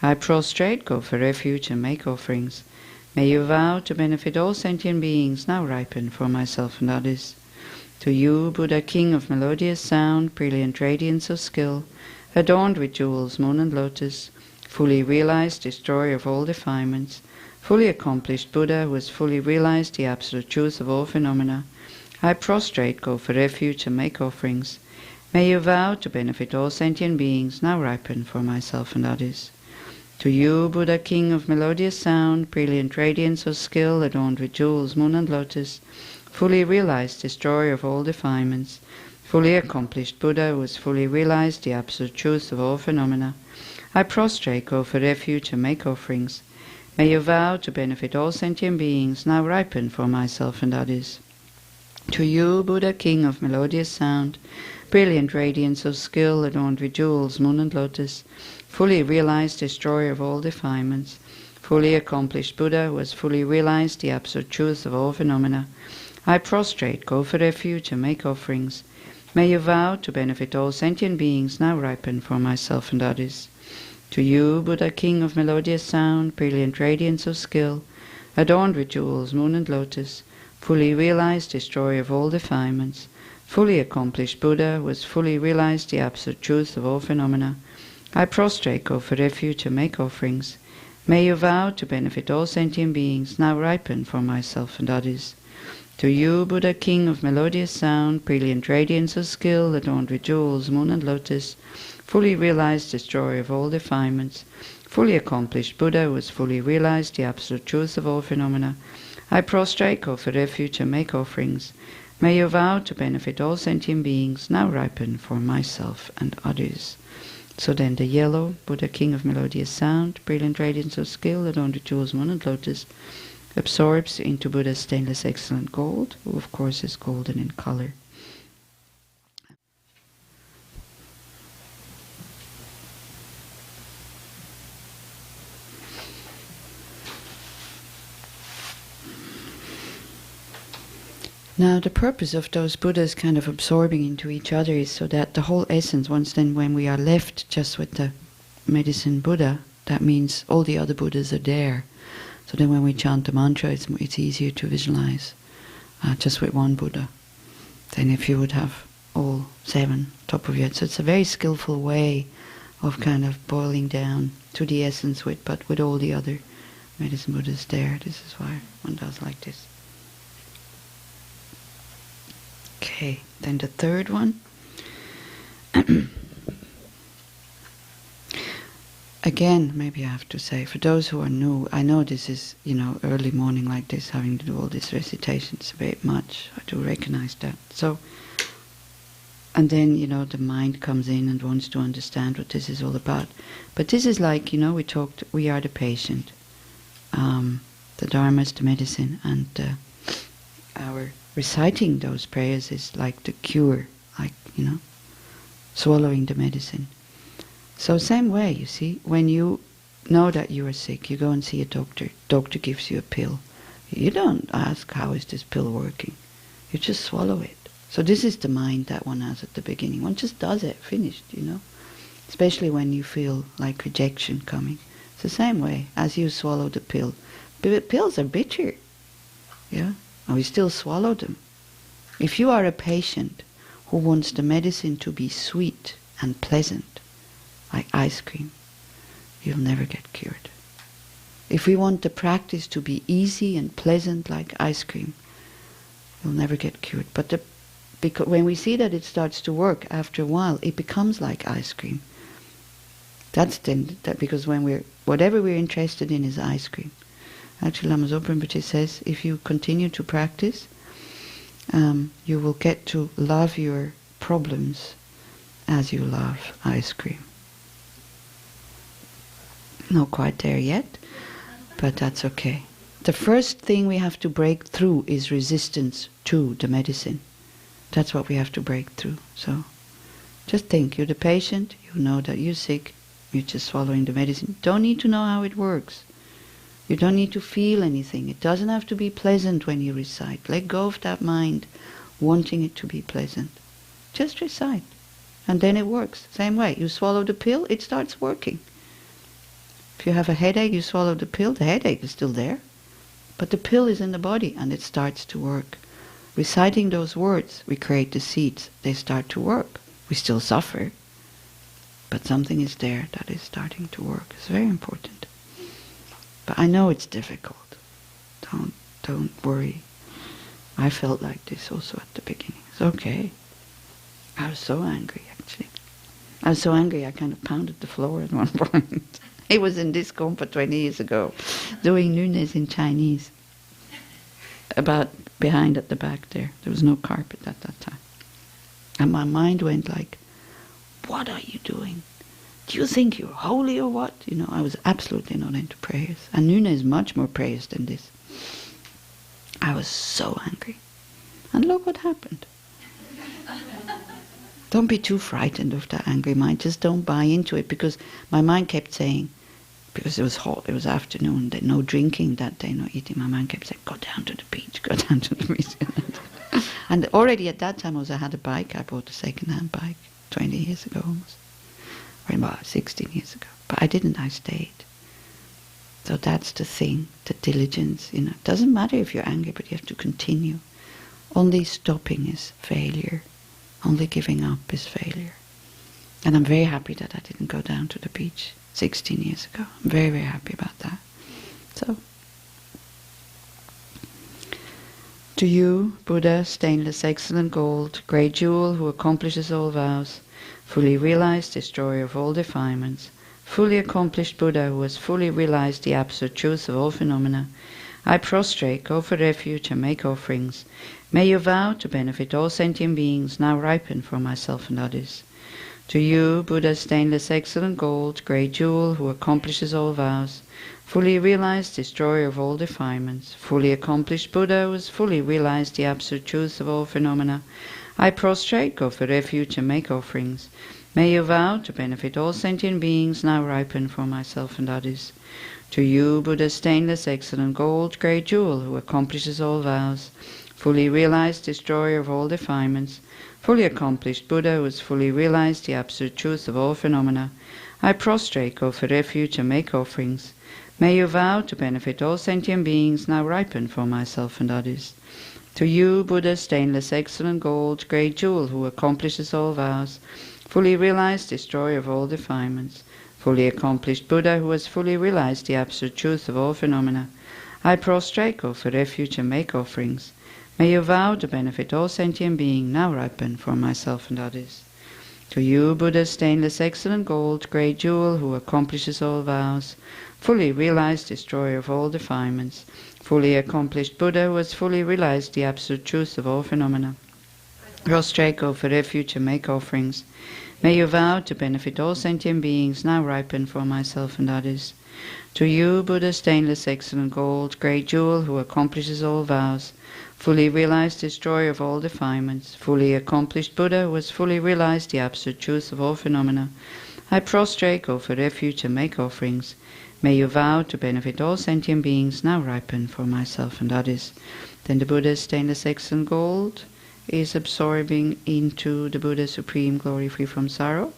I prostrate, go for refuge, and make offerings. May you vow to benefit all sentient beings, now ripen for myself and others. To you, Buddha, King of melodious sound, brilliant radiance of skill, adorned with jewels, moon and lotus, fully realized, destroyer of all defilements, fully accomplished Buddha, who has fully realized the absolute truth of all phenomena, I prostrate, go for refuge, and make offerings. May you vow to benefit all sentient beings, now ripen for myself and others. To you, Buddha, King of melodious sound, brilliant radiance of skill, adorned with jewels, moon and lotus, fully realized, destroyer of all defilements, fully accomplished Buddha, who has fully realized the absolute truth of all phenomena, I prostrate, go for refuge, and make offerings. May you vow to benefit all sentient beings, now ripen for myself and others. To you, Buddha, King of melodious sound, brilliant radiance of skill, adorned with jewels, moon and lotus, fully realized, destroyer of all defilements, fully accomplished Buddha, who has fully realized the absolute truth of all phenomena, I prostrate, go for refuge, and make offerings. May you vow to benefit all sentient beings, now ripen for myself and others. To you, Buddha, King of melodious sound, brilliant radiance of skill, adorned with jewels, moon and lotus, fully realized, destroyer of all defilements, fully accomplished Buddha, who has fully realized the absolute truth of all phenomena, I prostrate, go for refuge, and make offerings. May you vow to benefit all sentient beings, now ripen for myself and others. To you, Buddha, King of melodious sound, brilliant radiance of skill, adorned with jewels, moon and lotus, fully realized, destroyer of all defilements, fully accomplished Buddha, who has fully realized the absolute truth of all phenomena, I prostrate, go for refuge, and make offerings. May you vow to benefit all sentient beings, now ripen for myself and others. So then the yellow, Buddha, King of melodious sound, brilliant radiance of skill, adorned with jewels, moon and lotus, absorbs into Buddha's stainless excellent gold, who of course is golden in color. Now the purpose of those Buddhas kind of absorbing into each other is so that the whole essence, once then when we are left just with the medicine Buddha, that means all the other Buddhas are there. So then when we chant the mantra, it's easier to visualize just with one Buddha than if you would have all 7 top of your head. So it's a very skillful way of kind of boiling down to the essence but with all the other medicine Buddhas there. This is why one does like this. Okay, then the third one. Again, maybe I have to say, for those who are new, I know this is, early morning like this, having to do all these recitations a bit much. I do recognize that. So, and then, the mind comes in and wants to understand what this is all about. But this is like, we are the patient. The Dharma is the medicine, and our reciting those prayers is like the cure, like, swallowing the medicine. So same way, you see, when you know that you are sick, you go and see a doctor. Doctor gives you a pill. You don't ask, how is this pill working? You just swallow it. So this is the mind that one has at the beginning. One just does it, finished, Especially when you feel like rejection coming. It's the same way as you swallow the pill. Pills are bitter, yeah? And we still swallow them. If you are a patient who wants the medicine to be sweet and pleasant, like ice cream, you'll never get cured. If we want the practice to be easy and pleasant like ice cream, you'll never get cured. But because when we see that it starts to work, after a while, it becomes like ice cream. That's because when whatever we're interested in is ice cream. Actually, Lama Zopa Rinpoche says, if you continue to practice, you will get to love your problems as you love ice cream. Not quite there yet, but that's okay. The first thing we have to break through is resistance to the medicine. That's what we have to break through. So just think, you're the patient, you know that you're sick, you're just swallowing the medicine. Don't need to know how it works. You don't need to feel anything. It doesn't have to be pleasant when you recite. Let go of that mind wanting it to be pleasant. Just recite. And then it works. Same way. You swallow the pill, it starts working. If you have a headache, you swallow the pill, the headache is still there. But the pill is in the body and it starts to work. Reciting those words, we create the seeds. They start to work. We still suffer. But something is there that is starting to work. It's very important. But I know it's difficult. Don't worry. I felt like this also at the beginning. It's okay. I was so angry, actually. I was so angry I kind of pounded the floor at one point. It was in this Gompa 20 years ago, doing nunes in Chinese. About behind at the back there. There was no carpet at that time. And my mind went like, what are you doing? Do you think you're holy or what? I was absolutely not into prayers. And Nuna is much more prayers than this. I was so angry. And look what happened. Don't be too frightened of that angry mind. Just don't buy into it, because my mind kept saying, because it was hot, it was afternoon, no drinking that day, no eating. My mind kept saying, go down to the beach, go down to the beach. And already at that time I had a bike. I bought a second-hand bike 20 years ago almost. Or about 16 years ago. But I didn't, I stayed. So that's the thing, the diligence, It doesn't matter if you're angry, but you have to continue. Only stopping is failure. Only giving up is failure. And I'm very happy that I didn't go down to the beach 16 years ago. I'm very, very happy about that. So, to you, Buddha, stainless excellent gold, great jewel who accomplishes all vows, fully realized, destroyer of all defilements, fully accomplished Buddha who has fully realized the absolute truth of all phenomena, I prostrate, go for refuge and make offerings. May your vow to benefit all sentient beings now ripen for myself and others. To you, Buddha, stainless, excellent gold, great jewel, who accomplishes all vows, fully realized, destroyer of all defilements, fully accomplished Buddha, who has fully realized the absolute truth of all phenomena, I prostrate, go for refuge, and make offerings. May you vow to benefit all sentient beings now ripen for myself and others. To you, Buddha, stainless, excellent gold, great jewel, who accomplishes all vows, fully realized, destroyer of all defilements, fully accomplished Buddha, who has fully realized the absolute truth of all phenomena, I prostrate, go for refuge, and make offerings. May you vow to benefit all sentient beings now ripen for myself and others. To you, Buddha, stainless, excellent gold, great jewel, who accomplishes all vows, fully realized, destroyer of all defilements, fully accomplished Buddha, who has fully realized the absolute truth of all phenomena, I prostrate, go for refuge, and make offerings. May you vow to benefit all sentient beings now ripen for myself and others. To you, Buddha, stainless, excellent gold, great jewel, who accomplishes all vows, fully realized, destroyer of all defilements, fully accomplished Buddha, who has fully realized the absolute truth of all phenomena, prostrate, go for refuge, and make offerings. May you vow to benefit all sentient beings now ripen for myself and others. To you, Buddha, stainless, excellent gold, great jewel, who accomplishes all vows, fully realized, destroyer of all defilements, fully accomplished Buddha, who has fully realized the absolute truth of all phenomena, I prostrate, go for refuge, and make offerings. May you vow to benefit all sentient beings now ripen for myself and others. Then the Buddha's stainless, excellent gold is absorbing into the Buddha supreme glory free from sorrow.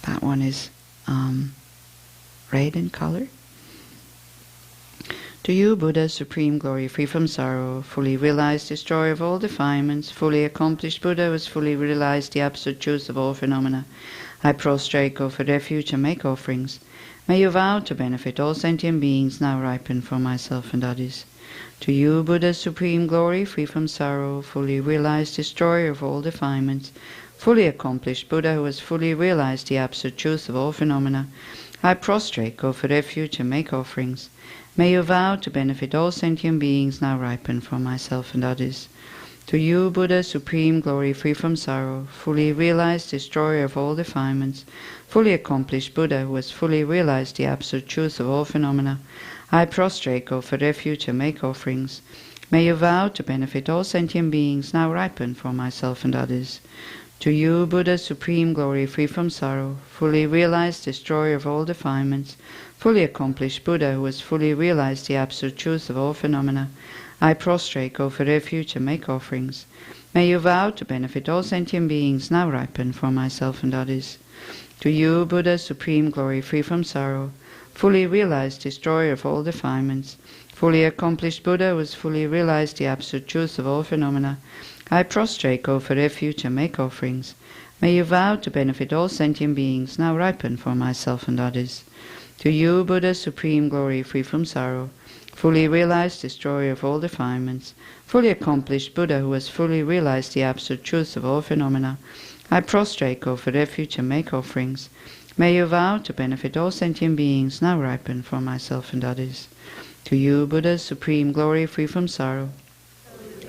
That one is red in color. To you, Buddha, supreme glory free from sorrow, fully realized, destroyer of all defilements, fully accomplished Buddha, who has fully realized the absolute truth of all phenomena, I prostrate, go for refuge, and make offerings. May you vow to benefit all sentient beings now ripen for myself and others. To you, Buddha, supreme glory, free from sorrow, fully realized, destroyer of all defilements, fully accomplished Buddha, who has fully realized the absolute truth of all phenomena, I prostrate, go for refuge, and make offerings. May you vow to benefit all sentient beings now ripen for myself and others. To you, Buddha, supreme glory, free from sorrow, fully realized, destroyer of all defilements, fully accomplished Buddha, who has fully realized the absolute truth of all phenomena, I prostrate, go for refuge, and make offerings. May you vow to benefit all sentient beings now ripen for myself and others. To you, Buddha, supreme glory, free from sorrow, fully realized, destroyer of all defilements, fully accomplished Buddha, who has fully realized the absolute truth of all phenomena, I prostrate, go for refuge, and make offerings. May you vow to benefit all sentient beings now ripen for myself and others. To you, Buddha, supreme glory, free from sorrow, fully realized, destroyer of all defilements, fully accomplished Buddha, who has fully realized the absolute truth of all phenomena, I prostrate, go for refuge, and make offerings. May you vow to benefit all sentient beings now ripen for myself and others. To you, Buddha, supreme glory, free from sorrow, fully realized, destroyer of all defilements, fully accomplished Buddha, who has fully realized the absolute truth of all phenomena, I prostrate, go for refuge, and make offerings. May you vow to benefit all sentient beings now ripen for myself and others. To you, Buddha, supreme glory, free from sorrow,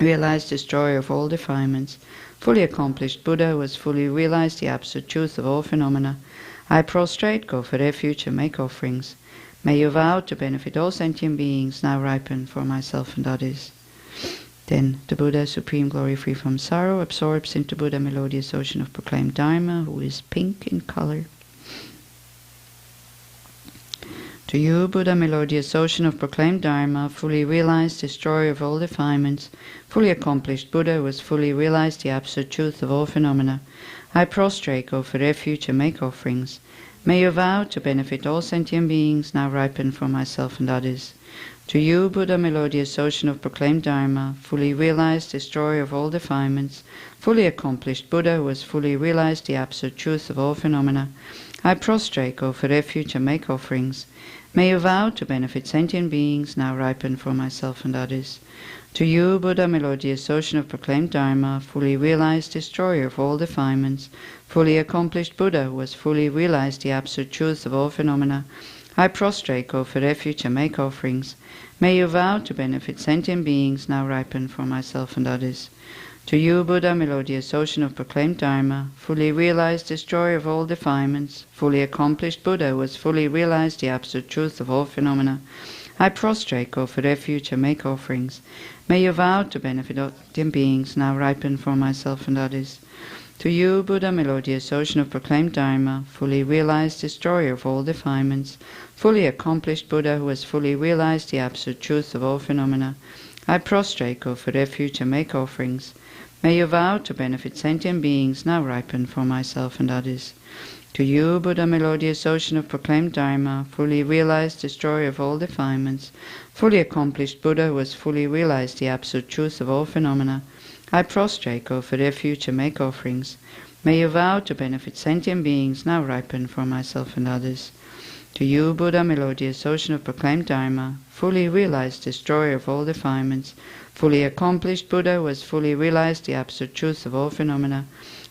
realized, destroyer of all defilements, fully accomplished Buddha, who has fully realized the absolute truth of all phenomena, I prostrate, go for refuge, and make offerings. May you vow to benefit all sentient beings now ripen for myself and others. Then the Buddha, supreme glory, free from sorrow, absorbs into Buddha melodious ocean of proclaimed Dharma, who is pink in color. To you, Buddha, melodious ocean of proclaimed Dharma, fully realized, destroyer of all defilements, fully accomplished Buddha, who has fully realized the absolute truth of all phenomena, I prostrate, go for refuge, and make offerings. May you vow to benefit all sentient beings now ripen for myself and others. To you, Buddha, melodious ocean of proclaimed Dharma, fully realized, destroyer of all defilements, fully accomplished Buddha, who has fully realized the absolute truth of all phenomena, I prostrate, go for refuge, and make offerings. May you vow to benefit sentient beings now ripen for myself and others. To you, Buddha, melodious ocean of proclaimed Dharma, fully realized, destroyer of all defilements, fully accomplished Buddha, who has fully realized the absolute truth of all phenomena, I prostrate, go for refuge, and make offerings. May you vow to benefit sentient beings now ripen for myself and others. To you, Buddha, melodious ocean of proclaimed Dharma, fully realized destroyer of all defilements, fully accomplished Buddha who has fully realized the absolute truth of all phenomena, I prostrate, go for refuge, and make offerings. May you vow to benefit sentient beings now ripen for myself and others. To you, Buddha, melodious ocean of proclaimed Dharma, fully realized destroyer of all defilements, fully accomplished Buddha who has fully realized the absolute truth of all phenomena, I prostrate, go for refuge, and make offerings. May you vow to benefit sentient beings now ripen for myself and others. To you, Buddha, melodious ocean of proclaimed Dharma, fully realized destroyer of all defilements, fully accomplished Buddha who has fully realized the absolute truth of all phenomena, I prostrate, go for refuge, and make offerings. May you vow to benefit sentient beings now ripen for myself and others. To you, Buddha, melodious ocean of proclaimed Dharma, fully realized destroyer of all defilements, fully accomplished Buddha who has fully realized the absolute truth of all phenomena,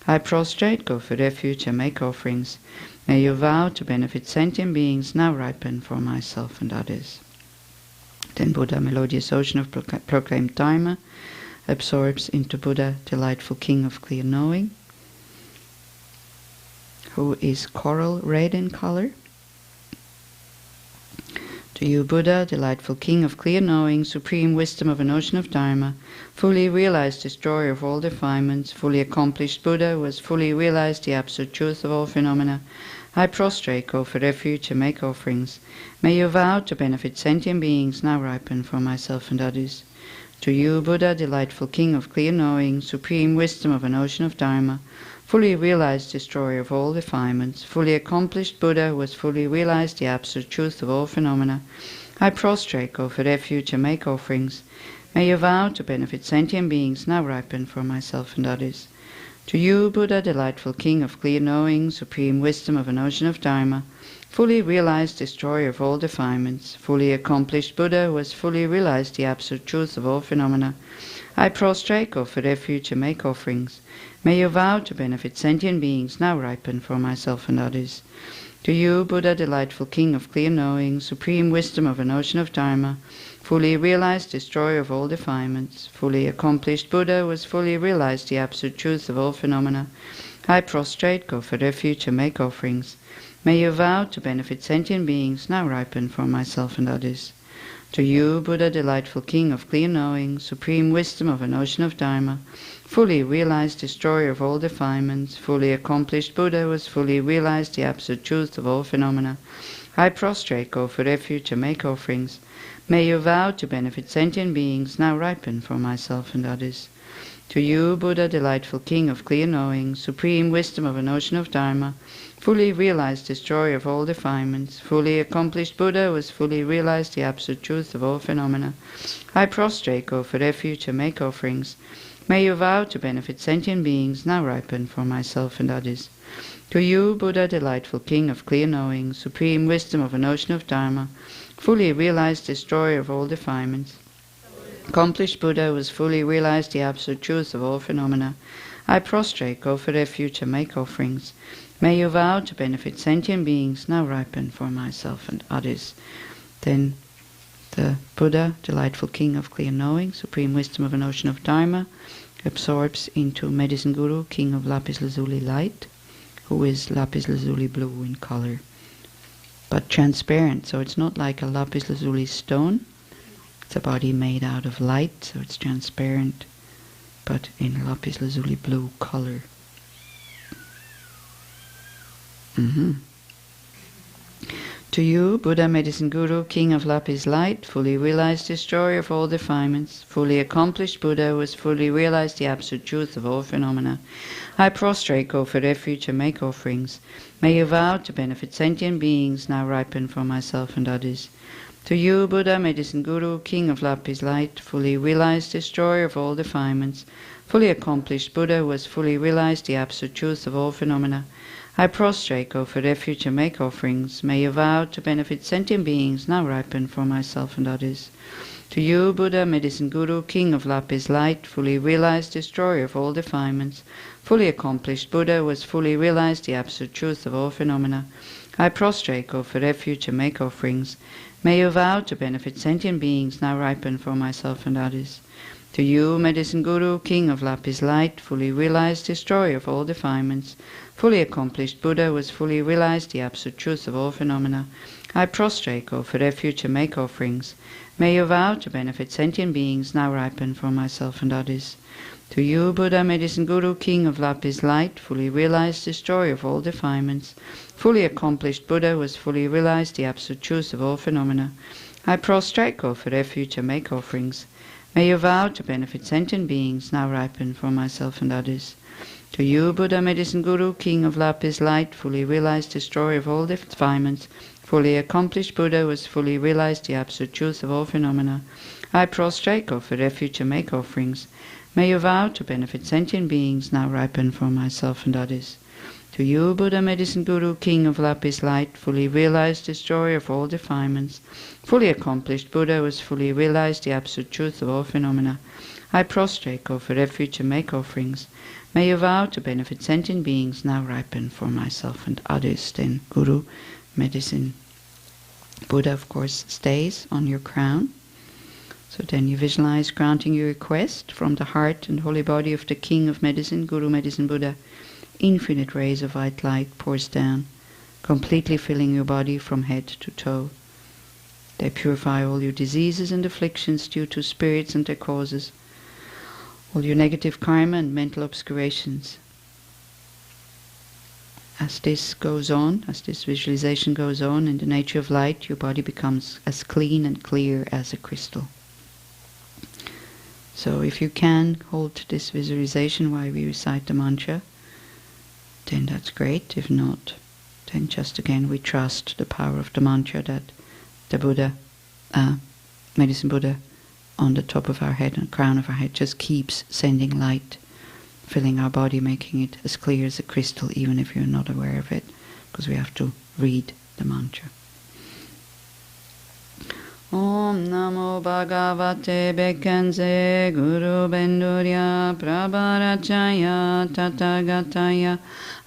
I prostrate, go for refuge, and make offerings. May you vow to benefit sentient beings now ripen for myself and others. Then Buddha, melodious ocean of proclaimed Dharma, absorbs into Buddha, delightful king of clear knowing, who is coral red in color. To you, Buddha, delightful king of clear knowing, supreme wisdom of an ocean of Dharma, fully realized destroyer of all defilements, fully accomplished Buddha who has fully realized the absolute truth of all phenomena, I prostrate, go for refuge, and make offerings. May you vow to benefit sentient beings now ripen for myself and others. To you, Buddha, delightful king of clear knowing, supreme wisdom of an ocean of Dharma, fully realized destroyer of all defilements, fully accomplished Buddha who has fully realized the absolute truth of all phenomena, I prostrate, go for refuge, and make offerings. May you vow to benefit sentient beings now ripen for myself and others. To you, Buddha, delightful king of clear knowing, supreme wisdom of an ocean of Dharma, fully realized destroyer of all defilements, fully accomplished Buddha who has fully realized the absolute truth of all phenomena, I prostrate, go for refuge, and make offerings. May you vow to benefit sentient beings now ripen for myself and others. To you, Buddha, delightful king of clear knowing, supreme wisdom of an ocean of Dharma, fully realized destroyer of all defilements, fully accomplished Buddha who has fully realized the absolute truth of all phenomena, I prostrate, go for refuge, and make offerings. May you vow to benefit sentient beings now ripen for myself and others. To you, Buddha, delightful king of clear knowing, supreme wisdom of an ocean of Dharma, fully realized destroyer of all defilements, fully accomplished Buddha who has fully realized the absolute truth of all phenomena, I prostrate, go for refuge, and make offerings. May you vow to benefit sentient beings now ripen for myself and others. To you, Buddha, delightful king of clear knowing, supreme wisdom of an ocean of Dharma, fully realized destroyer of all defilements, fully accomplished Buddha who has fully realized the absolute truth of all phenomena, I prostrate, go for refuge, and make offerings. May you vow to benefit sentient beings now ripen for myself and others. To you, Buddha, delightful king of clear knowing, supreme wisdom of an ocean of Dharma, fully realized destroyer of all defilements, accomplished Buddha who has fully realized the absolute truth of all phenomena, I prostrate, go for refuge, and make offerings. May you vow to benefit sentient beings now ripen for myself and others. Then the Buddha, delightful king of clear knowing, supreme wisdom of an ocean of Dharma, absorbs into Medicine Guru, king of lapis lazuli light, who is lapis lazuli blue in color, but transparent, so it's not like a lapis lazuli stone. It's a body made out of light, so it's transparent, but in lapis lazuli blue color. To you, Buddha, Medicine Guru, king of lapis light, fully realized destroyer of all defilements, fully accomplished Buddha who has fully realized the absolute truth of all phenomena, I prostrate, go for refuge, and make offerings. May you vow to benefit sentient beings now ripen for myself and others. To you, Buddha, Medicine Guru, king of lapis light, fully realized destroyer of all defilements, fully accomplished Buddha who has fully realized the absolute truth of all phenomena, I prostrate, go for refuge, and make offerings. May you vow to benefit sentient beings now ripen for myself and others. To you, Buddha, Medicine Guru, king of lapis light, fully realized destroyer of all defilements, fully accomplished Buddha who has fully realized the absolute truth of all phenomena, I prostrate, go for refuge and make offerings. May you vow to benefit sentient beings now ripen for myself and others. To you, Medicine Guru, King of Lapis Light, fully realized destroyer of all defilements, fully accomplished Buddha who has fully realized the absolute truth of all phenomena, I prostrate, go for refuge and make offerings. May you vow to benefit sentient beings now ripen for myself and others. To you, Buddha, Medicine Guru, King of Lapis Light, fully realized destroyer of all defilements, fully accomplished Buddha who has fully realized the absolute truth of all phenomena, I prostrate, go for refuge and make offerings. May you vow to benefit sentient beings now ripen for myself and others. To you, Buddha, Medicine Guru, King of Lapis Light, fully realized destroyer of all defilements, fully accomplished Buddha who has fully realized the absolute truth of all phenomena, I prostrate, go for refuge and make offerings. May you vow to benefit sentient beings now ripen for myself and others. To you, Buddha, Medicine Guru, King of Lapis Light, fully realized destroyer of all defilements, fully accomplished Buddha who has fully realized the absolute truth of all phenomena, I prostrate, go for refuge and make offerings. May you vow to benefit sentient beings now ripen for myself and others. Then Guru, Medicine Buddha, of course, stays on your crown. So then you visualize granting your request from the heart and holy body of the King of Medicine, Guru Medicine Buddha. Infinite rays of white light pours down, completely filling your body from head to toe. They purify all your diseases and afflictions due to spirits and their causes, all your negative karma and mental obscurations. As this goes on, as this visualization goes on in the nature of light, your body becomes as clean and clear as a crystal. So if you can hold this visualization while we recite the mantra, then that's great. If not, then just again we trust the power of the mantra that the Buddha, Medicine Buddha, on the top of our head and crown of our head just keeps sending light, filling our body, making it as clear as a crystal, even if you're not aware of it, because we have to read the mantra. Om Namo Bhagavate Bekanze Guru Bendurya Prabharachaya Tathagataya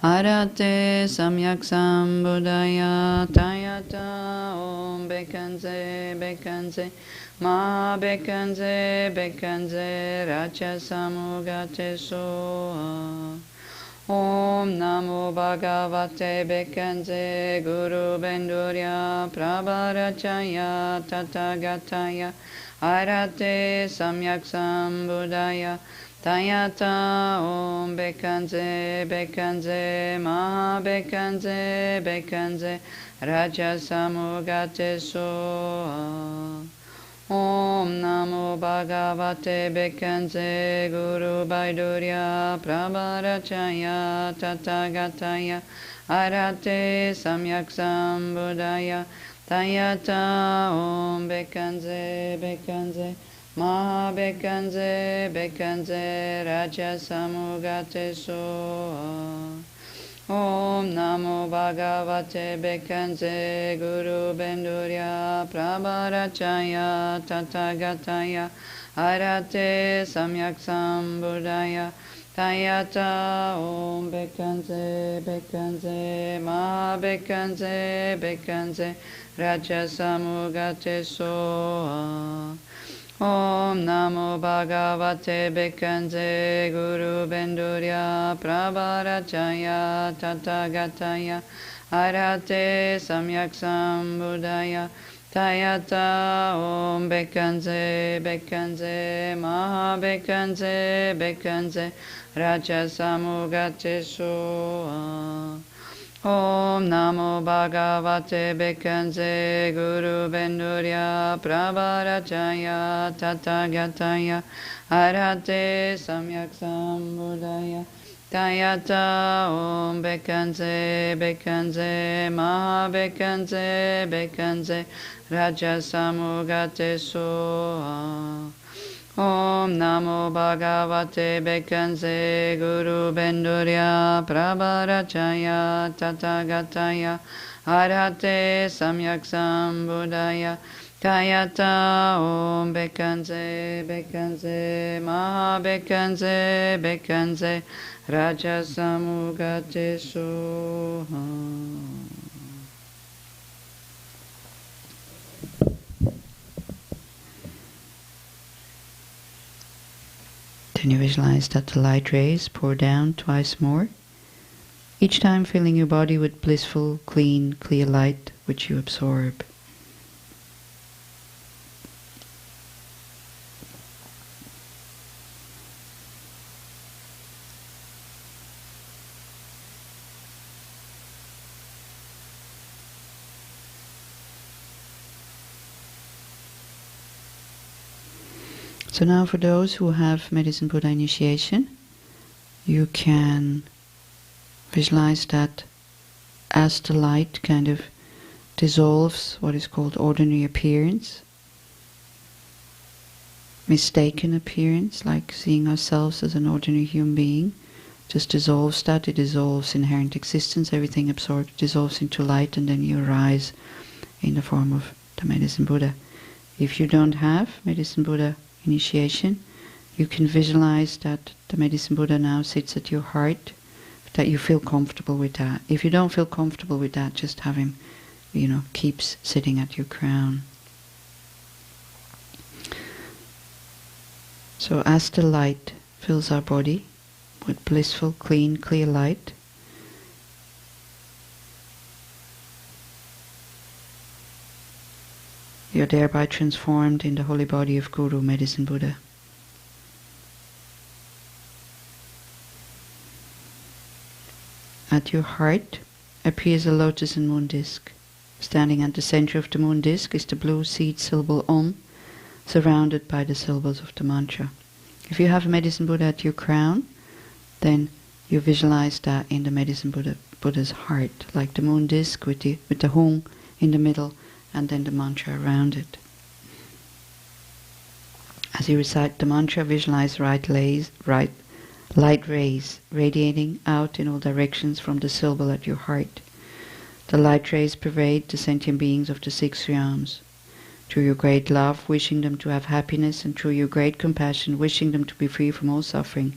Arate Samyak Sambuddhaya Tayata Om Bekanze Bekanze Ma Bekanze Bekanze Racha Samugate Soa. Om Namo Bhagavate Bekanze Guru Bendurya Prabharachaya Tathagataya Arate Samyak Sambuddhaya Tayata Om Bekanze Bekanze Ma Bekanze Bekanze Raja Samugate Soa. Om Namo Bhagavate Bekanze Guru Baidurya Prabharachaya Tathagataya Arate Samyak Sambuddhaya Tayata Om Bekanze Bekanze Ma Bekanze Bekanze Raja Samugate Soa. Om Namo Bhagavate Bekanze Guru Bendurya Prabharachaya Tathagataya Arate Samyak Sambuddhaya Tayata Om Bekanze Bekanze Ma Bekanze Bekanze Raja Samugate Soa. Om Namo Bhagavate Bekanze Guru Bendurya Prabharachaya Tathagataya Arate Samyak Sambuddhaya Tayata Om Bekanze Bekanze Ma Bekanze Bekanze Raja Samugate Soa. Om Namo Bhagavate Bekanze Guru Bendurya Prabharachaya Tathagataya Arate Samyak Sambuddhaya Tayata Om Bekanze Bekanze Ma Bekanze Bekanze Raja Samugate Soa. Om Namo Bhagavate Bekanze Guru Bendurya Prabharachaya Tathagataya Arhate Samyak Sambuddhaya Tayata Om Bekanze Bekanze Ma Bekanze Bekanze Raja Samugate Soha. Then you visualize that the light rays pour down twice more, each time filling your body with blissful, clean, clear light which you absorb. So now for those who have Medicine Buddha initiation, you can visualize that as the light kind of dissolves what is called ordinary appearance, mistaken appearance, like seeing ourselves as an ordinary human being, just dissolves that. It dissolves inherent existence, everything absorbed dissolves into light, and then you arise in the form of the Medicine Buddha. If you don't have Medicine Buddha initiation, you can visualize that the Medicine Buddha now sits at your heart, that you feel comfortable with that. If you don't feel comfortable with that, just have him, keeps sitting at your crown. So as the light fills our body with blissful, clean, clear light, you're thereby transformed in the holy body of Guru, Medicine Buddha. At your heart appears a lotus and moon disk. Standing at the center of the moon disk is the blue seed syllable Om, surrounded by the syllables of the mantra. If you have Medicine Buddha at your crown, then you visualize that in the Medicine Buddha's heart, like the moon disk with the Hung in the middle, and then the mantra around it. As you recite the mantra, visualize light rays radiating out in all directions from the syllable at your heart. The light rays pervade the sentient beings of the 6 realms. Through your great love, wishing them to have happiness, and through your great compassion, wishing them to be free from all suffering,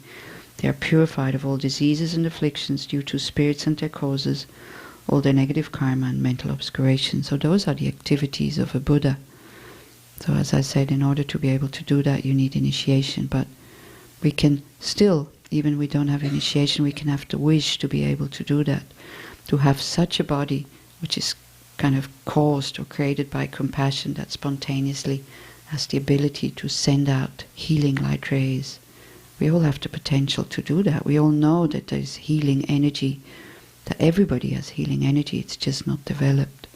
they are purified of all diseases and afflictions due to spirits and their causes, all their negative karma and mental obscuration. So those are the activities of a Buddha. So as I said, in order to be able to do that, you need initiation. But we can still, even we don't have initiation, we can have the wish to be able to do that. To have such a body which is kind of caused or created by compassion, that spontaneously has the ability to send out healing light rays. We all have the potential to do that. We all know that there's healing energy, that everybody has healing energy, it's just not developed.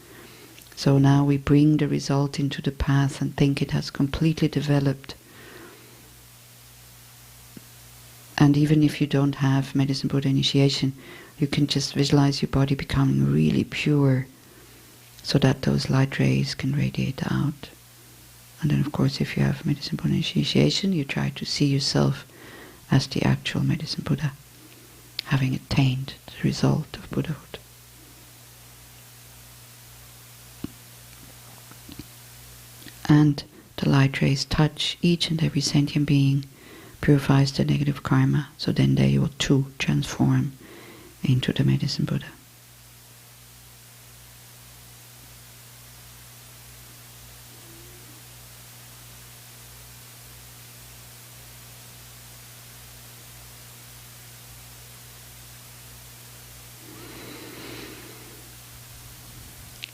So now we bring the result into the path and think it has completely developed. And even if you don't have Medicine Buddha initiation, you can just visualize your body becoming really pure, so that those light rays can radiate out. And then of course, if you have Medicine Buddha initiation, you try to see yourself as the actual Medicine Buddha, having attained the result of Buddhahood. And the light rays touch each and every sentient being, purifies the negative karma, so then they will too transform into the Medicine Buddha.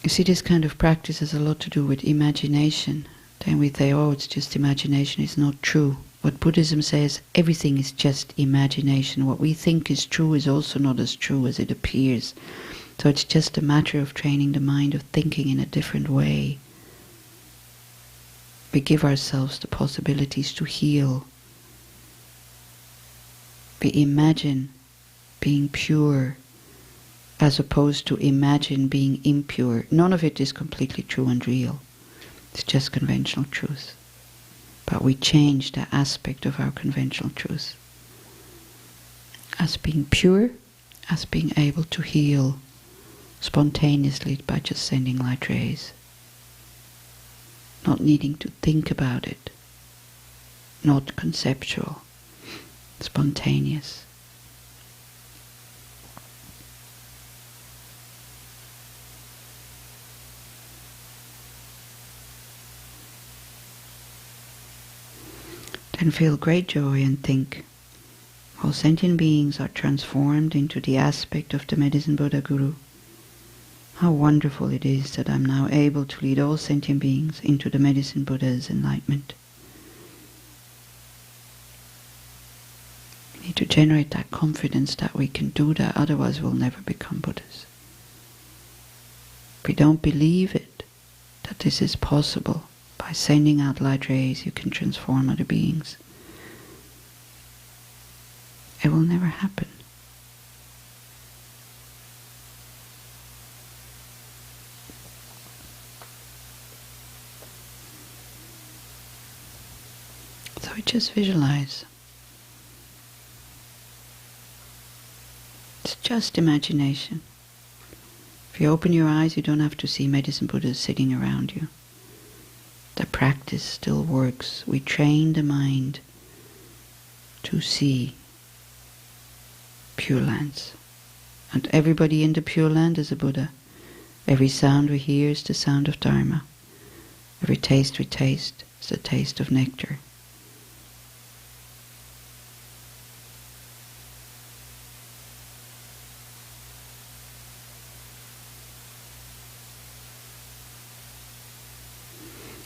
You see, this kind of practice has a lot to do with imagination. Then we say, oh, it's just imagination. It's not true. What Buddhism says, everything is just imagination. What we think is true is also not as true as it appears. So it's just a matter of training the mind of thinking in a different way. We give ourselves the possibilities to heal. We imagine being pure, as opposed to imagine being impure. None of it is completely true and real. It's just conventional truth. But we change the aspect of our conventional truth as being pure, as being able to heal spontaneously by just sending light rays. Not needing to think about it. Not conceptual. Spontaneous. Then feel great joy and think, all sentient beings are transformed into the aspect of the Medicine Buddha Guru. How wonderful it is that I'm now able to lead all sentient beings into the Medicine Buddha's enlightenment. We need to generate that confidence that we can do that, otherwise we'll never become Buddhas. If we don't believe it, that this is possible, by sending out light rays you can transform other beings, it will never happen. So we just visualize. It's just imagination. If you open your eyes, you don't have to see Medicine Buddhas sitting around you. The practice still works. We train the mind to see Pure Lands. And everybody in the Pure Land is a Buddha. Every sound we hear is the sound of Dharma. Every taste we taste is the taste of nectar.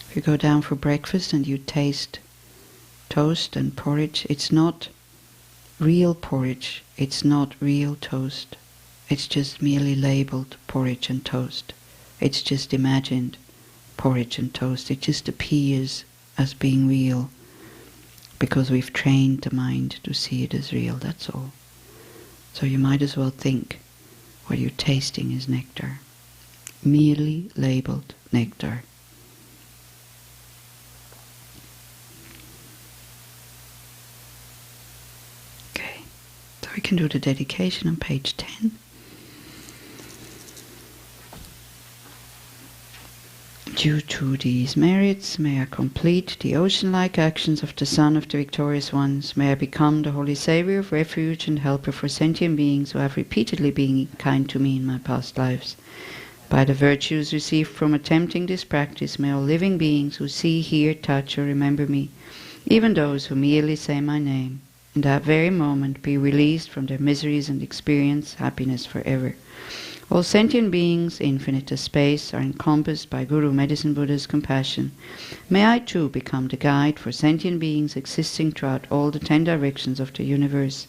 If you go down for breakfast and you taste toast and porridge, it's not real porridge, it's not real toast. It's just merely labeled porridge and toast. It's just imagined porridge and toast. It just appears as being real because we've trained the mind to see it as real, that's all. So you might as well think what you're tasting is nectar. Merely labeled nectar. We can do the dedication on page 10. Due to these merits, may I complete the ocean-like actions of the Son of the Victorious Ones. May I become the holy Saviour of refuge and helper for sentient beings who have repeatedly been kind to me in my past lives. By the virtues received from attempting this practice, may all living beings who see, hear, touch, or remember me, even those who merely say my name, in that very moment be released from their miseries and experience happiness forever. All sentient beings, infinite as space, are encompassed by Guru Medicine Buddha's compassion. May I too become the guide for sentient beings existing throughout all the 10 directions of the universe.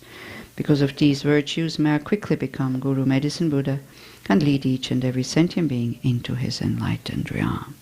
Because of these virtues, may I quickly become Guru Medicine Buddha and lead each and every sentient being into his enlightened realm.